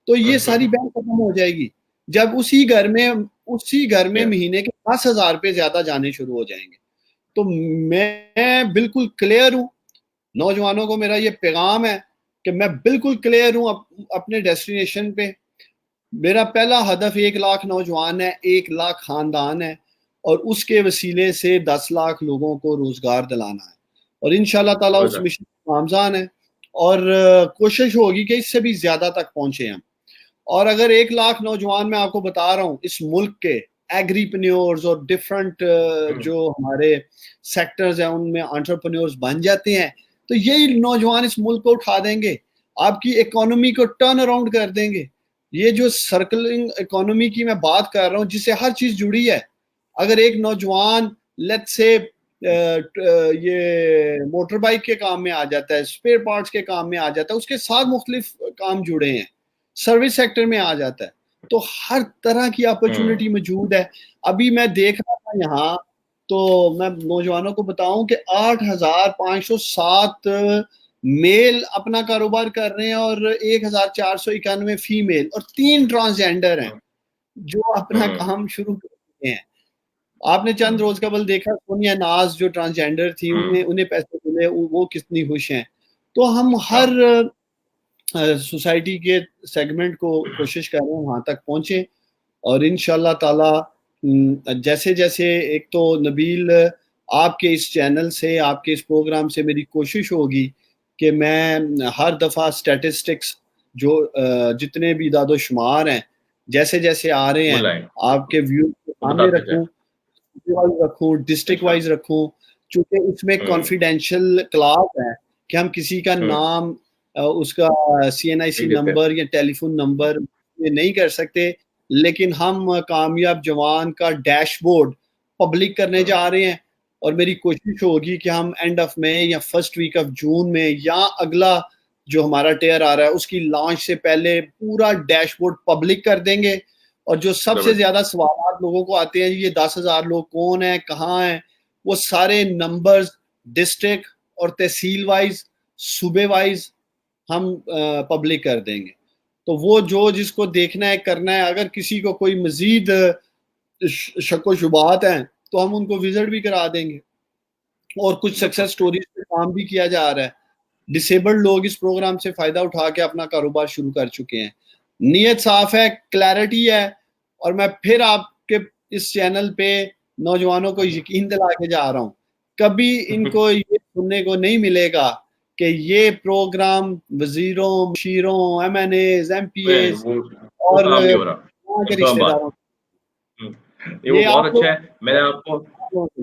تو یہ ساری بات ختم ہو جائے گی جب اسی گھر میں مہینے کے 10,000 روپے زیادہ جانے شروع ہو جائیں گے. تو میں بالکل کلیئر ہوں, نوجوانوں کو میرا یہ پیغام ہے کہ میں بالکل کلیئر ہوں اپنے ڈیسٹینیشن پہ. میرا پہلا ہدف 1 لاکھ نوجوان ہے, 1 لاکھ خاندان ہے, اور اس کے وسیلے سے 10 لاکھ لوگوں کو روزگار دلانا ہے, اور انشاءاللہ تعالیٰ اس مشن نامزان ہے, اور کوشش ہوگی کہ اس سے بھی زیادہ تک پہنچے ہم. اور اگر 1 لاکھ نوجوان میں آپ کو بتا رہا ہوں اس ملک کے ایگریپنیورز اور ڈفرنٹ جو ہمارے سیکٹرز ہیں ان میں انٹرپرینیورز بن جاتے ہیں, تو یہی نوجوان اس ملک کو اٹھا دیں گے, آپ کی اکانومی کو ٹرن اراؤنڈ کر دیں گے. یہ جو سرکلنگ اکانومی کی میں بات کر رہا ہوں جس سے ہر چیز جڑی ہے, اگر ایک نوجوان لیٹ سے یہ موٹر بائک کے کام میں آ جاتا ہے, اسپیئر پارٹس کے کام میں آ جاتا ہے, اس کے ساتھ مختلف کام جڑے ہیں, سروس سیکٹر میں آ جاتا ہے, تو ہر طرح کی اپرچونٹی موجود ہے. ابھی میں دیکھ رہا تھا یہاں, تو میں نوجوانوں کو بتاؤں کہ 8,507 میل اپنا کاروبار کر رہے ہیں اور 1,491 فیمیل, اور 3 ٹرانسجینڈر ہیں جو اپنا کام شروع کر چکے ہیں. آپ نے چند روز قبل دیکھا سونیا ناز جو ٹرانسجینڈر تھی, انہیں پیسے ملے, وہ کتنی خوش ہیں. تو ہم ہر سوسائٹی کے سیگمنٹ کو کوشش کر رہے ہیں وہاں تک پہنچیں, اور انشاءاللہ تعالی جیسے جیسے, ایک تو نبیل آپ کے اس چینل سے, آپ کے اس پروگرام سے میری کوشش ہوگی کہ میں ہر دفعہ سٹیٹسٹکس جو جتنے بھی اعداد و شمار ہیں جیسے جیسے آ رہے ہیں آپ کے ویو سامنے رکھوں, ڈسٹرکٹ وائز رکھوں, چونکہ اس میں کانفیڈینشیل کلاس ہے کہ ہم کسی کا نام, اس کا CNIC نمبر یا ٹیلی فون نمبر نہیں کر سکتے, لیکن ہم کامیاب جوان کا ڈیش بورڈ پبلک کرنے جا رہے ہیں. اور میری کوشش ہوگی کہ ہم اینڈ آف مئی یا فرسٹ ویک آف جون میں یا اگلا جو ہمارا ٹیئر آ رہا ہے اس کی لانچ سے پہلے پورا ڈیش بورڈ پبلک کر دیں گے, اور جو سب سے زیادہ سوالات لوگوں کو آتے ہیں یہ 10,000 لوگ کون ہیں, کہاں ہیں, وہ سارے نمبرز ڈسٹرکٹ اور تحصیل وائز صوبے وائز ہم پبلک کر دیں گے. تو وہ جو جس کو دیکھنا ہے کرنا ہے, اگر کسی کو کوئی مزید شک و شبہات ہیں تو ہم ان کو وزٹ بھی کرا دیں گے. اور کچھ سکسیس سٹوریز پہ کام بھی کیا جا رہا ہے. ڈسیبلڈ لوگ اس پروگرام سے فائدہ اٹھا کے اپنا کاروبار شروع کر چکے ہیں. نیت صاف ہے, کلیئرٹی ہے, اور میں پھر آپ کے اس چینل پہ نوجوانوں کو یقین دلا کے جا رہا ہوں, کبھی ان کو یہ سننے کو نہیں ملے گا کہ یہ پروگرام وزیروں, مشیروں, MNAs, MPs اور کے رشتے داروں, وہ بہت اچھا ہے.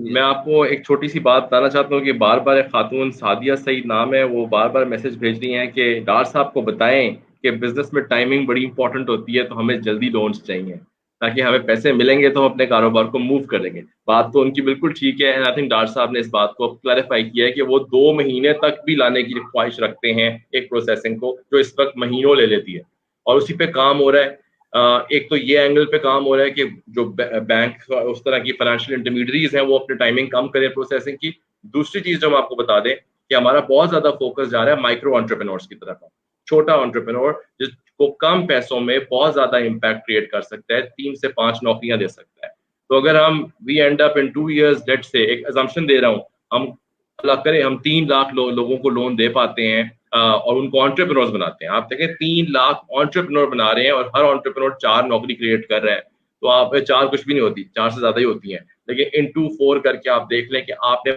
میں آپ کو ایک چھوٹی سی بات بتانا چاہتا ہوں کہ بار بار ایک خاتون سعدیہ سعید نام ہے, وہ بار بار میسج بھیج رہی ہیں کہ ڈار صاحب کو بتائیں کہ بزنس میں ٹائمنگ بڑی امپورٹنٹ ہوتی ہے, تو ہمیں جلدی لونز چاہیے تاکہ ہمیں پیسے ملیں گے تو ہم اپنے کاروبار کو موو کر لیں گے. بات تو ان کی بالکل ٹھیک ہے, اینڈ آئی تھنک ڈار صاحب نے اس بات کو کلیریفائی کیا ہے کہ وہ 2 مہینے تک بھی لانے کی خواہش رکھتے ہیں ایک پروسیسنگ کو, جو اس وقت مہینوں لے لیتی ہے, اور اسی پہ کام ہو رہا ہے. ایک تو یہ اینگل پہ کام ہو رہا ہے کہ جو بینک اس طرح کی فائنینشیل انٹرمیڈیریز ہیں وہ اپنے ٹائمنگ کم کریں پروسیسنگ کی. دوسری چیز جو ہم آپ کو بتا دیں کہ ہمارا بہت زیادہ فوکس جا رہا ہے مائکرو انٹرپرینورس کی طرف. چھوٹا انٹرپرینور جس کو کم پیسوں میں بہت زیادہ امپیکٹ کریٹ کر سکتا ہے, 3 سے 5 نوکریاں دے سکتا ہے. تو اگر ہم we end up in 2 years late سے, ایک ازمپشن دے رہا ہوں, ہم اللہ کرے ہم 3 لاکھ لوگوں کو لون دے پاتے ہیں اور ان کو آنٹرپرینورز بناتے ہیں. آپ دیکھیں 3 لاکھ آنٹرپرینور بنا رہے ہیں اور ہر آنٹرپرینور 4 نوکری کریٹ کر رہا ہے, تو آپ 4 کچھ بھی نہیں ہوتی, 4 سے زیادہ ہی ہوتی ہیں. لیکن انٹو 4 کر کے آپ دیکھ لیں کہ آپ نے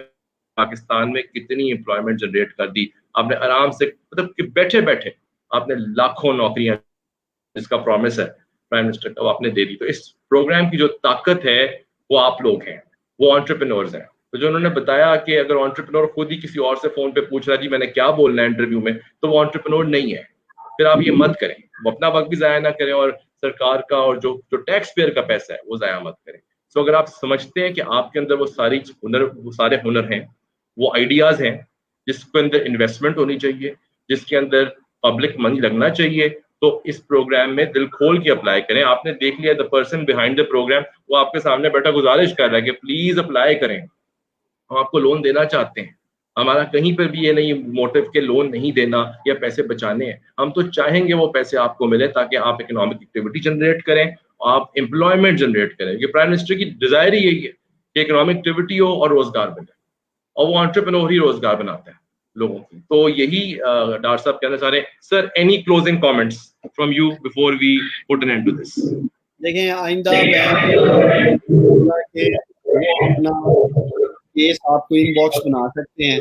پاکستان میں کتنی امپلائمنٹ جنریٹ کر دی. آپ نے آرام سے مطلب کہ بیٹھے بیٹھے آپ نے لاکھوں نوکریاں جس کا پرومس ہے پرائم منسٹر کا وہ آپ نے دے دی. تو اس پروگرام کی جو طاقت ہے وہ آپ لوگ ہیں, وہ آنٹرپرینورز ہیں. تو جو انہوں نے بتایا کہ اگر آنٹرپرینور خود ہی کسی اور سے فون پہ پوچھ رہا ہے جی میں نے کیا بولنا ہے انٹرویو میں, تو وہ آنٹرپرینور نہیں ہے. پھر آپ یہ مت کریں, وہ اپنا وقت بھی ضائع نہ کریں اور سرکار کا اور جو ٹیکس پیئر کا پیسہ ہے وہ ضائع مت کریں. سو اگر آپ سمجھتے ہیں کہ آپ کے اندر وہ سارے ہنر ہیں, وہ آئیڈیاز ہیں جس کے اندر انویسٹمنٹ ہونی چاہیے, جس کے اندر پبلک منی لگنا چاہیے, تو اس پروگرام میں دل کھول کے اپلائی کریں. آپ نے دیکھ لیا the person behind the program, وہ آپ کے سامنے بیٹھا گزارش کر رہا ہے کہ پلیز اپلائی کریں, ہم آپ کو لون دینا چاہتے ہیں. ہمارا کہیں پر بھی یہ نہیں موٹو کہ لون نہیں دینا یا پیسے بچانے ہیں, ہم تو چاہیں گے وہ پیسے آپ کو ملے تاکہ آپ اکنامک ایکٹیویٹی جنریٹ کریں, آپ امپلائمنٹ جنریٹ کریں. یہ پرائم منسٹر کی ڈیزائر ہی یہی ہے کہ اکنامک ایکٹیویٹی ہو اور روزگار ملے, اور وہ انٹرپرینور ہی روزگار بناتا ہے لوگوں کی. تو یہی ڈار صاحب کہنا چاہ رہے ہیں. Sir any closing comments from you before we put an end to this. دیکھیں آئندہ میں کہ وہ اپنا کیس آپ کو ان باکس بنا سکتے ہیں.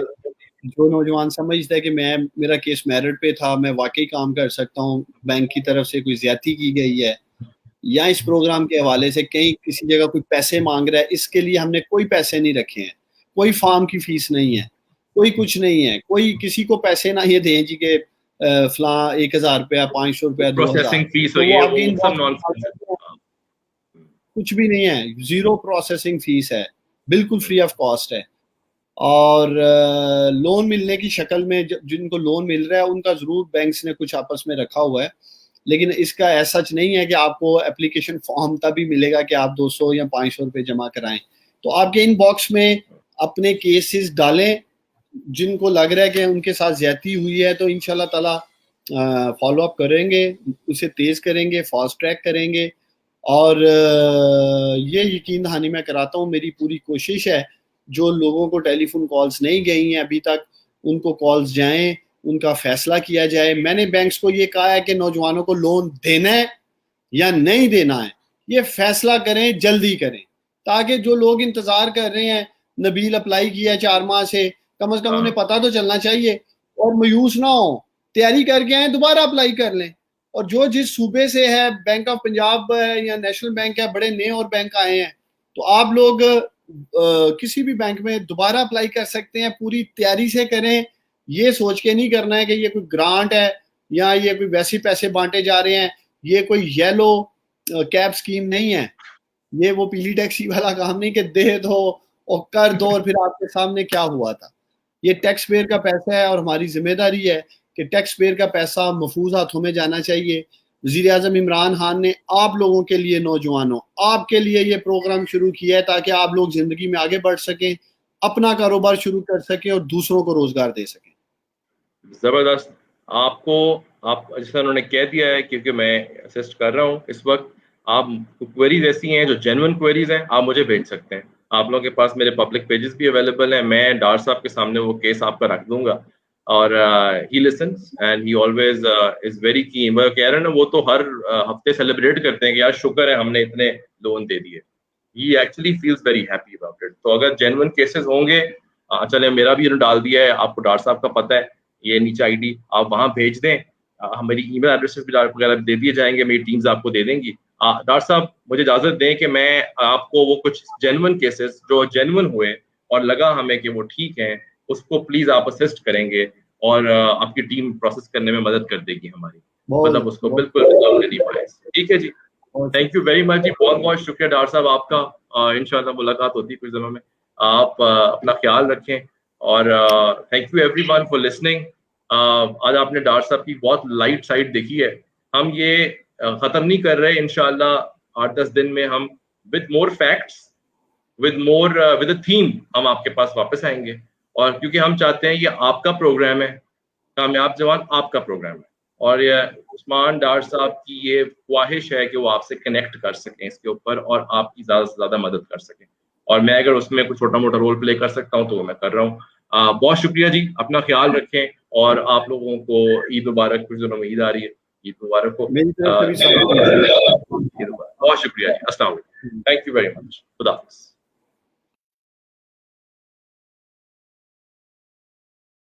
جو نوجوان سمجھتا ہے کہ میرا کیس میرٹ پہ تھا, میں واقعی کام کر سکتا ہوں, بینک کی طرف سے کوئی زیادتی کی گئی ہے یا اس پروگرام کے حوالے سے کہیں کسی جگہ کوئی پیسے مانگ رہا ہے, اس کے لیے ہم نے کوئی پیسے نہیں رکھے ہیں, کوئی فارم کی فیس نہیں ہے, کوئی کچھ نہیں ہے, کوئی کسی کو پیسے نہ یہ دیں جی کہ فلاں 1,000 روپیہ 500 روپیہ 2,000, کچھ بھی نہیں ہے, 0 پروسیسنگ فیس ہے, بالکل فری آف کاسٹ ہے. اور لون ملنے کی شکل میں جن کو لون مل رہا ہے ان کا ضرور بینکس نے کچھ آپس میں رکھا ہوا ہے, لیکن اس کا ایسا نہیں ہے کہ آپ کو اپلیکیشن فارم تبھی ملے گا کہ آپ 200 یا 500 روپے جمع کرائیں. تو آپ کے ان باکس میں اپنے کیسز ڈالیں, جن کو لگ رہا ہے کہ ان کے ساتھ زیادتی ہوئی ہے تو انشاءاللہ تعالی فالو اپ کریں گے, اسے تیز کریں گے, فاسٹ ٹریک کریں گے. اور یہ یقین دہانی میں کراتا ہوں, میری پوری کوشش ہے جو لوگوں کو ٹیلی فون کالز نہیں گئی ہیں ابھی تک ان کو کالز جائیں, ان کا فیصلہ کیا جائے. میں نے بینکس کو یہ کہا ہے کہ نوجوانوں کو لون دینا ہے یا نہیں دینا ہے یہ فیصلہ کریں, جلدی کریں, تاکہ جو لوگ انتظار کر رہے ہیں, نبیل اپلائی کیا 4 ماہ سے, کم از کم انہیں پتہ تو چلنا چاہیے اور مایوس نہ ہو, تیاری کر کے آئیں, دوبارہ اپلائی کر لیں. اور جو جس صوبے سے ہے, بینک آف پنجاب ہے یا نیشنل بینک ہے, بڑے نئے اور بینک آئے ہیں, تو آپ لوگ کسی بھی بینک میں دوبارہ اپلائی کر سکتے ہیں. پوری تیاری سے کریں, یہ سوچ کے نہیں کرنا ہے کہ یہ کوئی گرانٹ ہے یا یہ کوئی ویسے پیسے بانٹے جا رہے ہیں, یہ کوئی یلو کیب اسکیم نہیں ہے, یہ وہ پیلی ٹیکسی والا کام نہیں کہ دے دو اور کر دو اور پھر آپ کے سامنے کیا ہوا تھا. یہ ٹیکس پیئر کا پیسہ ہے اور ہماری ذمہ داری ہے کہ ٹیکس پیئر کا پیسہ محفوظ ہاتھوں میں جانا چاہیے. وزیر اعظم عمران خان نے آپ لوگوں کے لیے، نوجوانوں آپ کے لیے یہ پروگرام شروع کیا ہے تاکہ آپ لوگ زندگی میں آگے بڑھ سکیں، اپنا کاروبار شروع کر سکیں اور دوسروں کو روزگار دے سکیں. زبردست. آپ جیسا انہوں نے کہہ دیا ہے، کیونکہ میں اسسٹ کر رہا ہوں اس وقت، آپ کوئریز ایسی ہیں جو جینوئن کوئریز ہیں، آپ مجھے بھیج سکتے ہیں. آپ لوگوں کے پاس میرے پبلک پیجز بھی اویلیبل ہیں. میں ڈار صاحب کے سامنے وہ کیس آپ کا رکھ دوں گا، اور he listens and he always is very keen. وہ کہہ رہے ہیں نا، وہ تو ہر ہفتے سیلیبریٹ کرتے ہیں کہ یار شکر ہے ہم نے اتنے لون دے دیے. He actually feels very happy about it. تو اگر جینوئن کیسز ہوں گے، چلے میرا بھی انہوں ڈال دیا ہے، آپ کو ڈار صاحب کا پتہ ہے، یہ نیچے آئی ڈی آپ وہاں بھیج دیں. ہماری ای میل ایڈریسز بھی وغیرہ دے دیے جائیں گے، میری ٹیمز آپ کو دے دیں گی. ڈاکٹر صاحب مجھے اجازت دیں کہ میں آپ کو وہ کچھ جینوئن کیسز جو جینوئن ہوئے اور لگا ہمیں کہ وہ ٹھیک ہیں، اس کو پلیز آپ اسسٹ کریں گے، اور آپ کی ٹیم پروسیس کرنے میں مدد کر دے گی ہماری، مطلب اس کو بالکل ٹھیک ہے جی. تھینک یو ویری مچ جی، بہت بہت شکریہ ڈاکٹر صاحب آپ کا. انشاءاللہ ملاقات ہوتی ہے کچھ دنوں میں. آپ اپنا خیال رکھیں، اور thank you every one for listening. آج آپ نے ڈاکٹر صاحب کی بہت لائٹ سائڈ دیکھی ہے. ہم یہ ختم نہیں کر رہے، انشاءاللہ 8-10 دن میں ہم with more facts, with a theme ہم آپ کے پاس واپس آئیں گے. اور کیونکہ ہم چاہتے ہیں یہ آپ کا پروگرام ہے، کامیاب جوان آپ کا پروگرام ہے، اور یہ عثمان ڈار صاحب کی یہ خواہش ہے کہ وہ آپ سے کنیکٹ کر سکیں اس کے اوپر، اور آپ کی زیادہ سے زیادہ مدد کر سکیں. اور میں اگر اس میں کوئی چھوٹا موٹا رول پلے کر سکتا ہوں تو وہ میں کر رہا ہوں. بہت شکریہ جی، اپنا خیال رکھیں، اور آپ لوگوں کو عید مبارک. کچھ دنوں میں عید آ رہی ہے، عید مبارک ہو. بہت شکریہ جی، السلام علیکم. Thank you very much. خدا حافظ.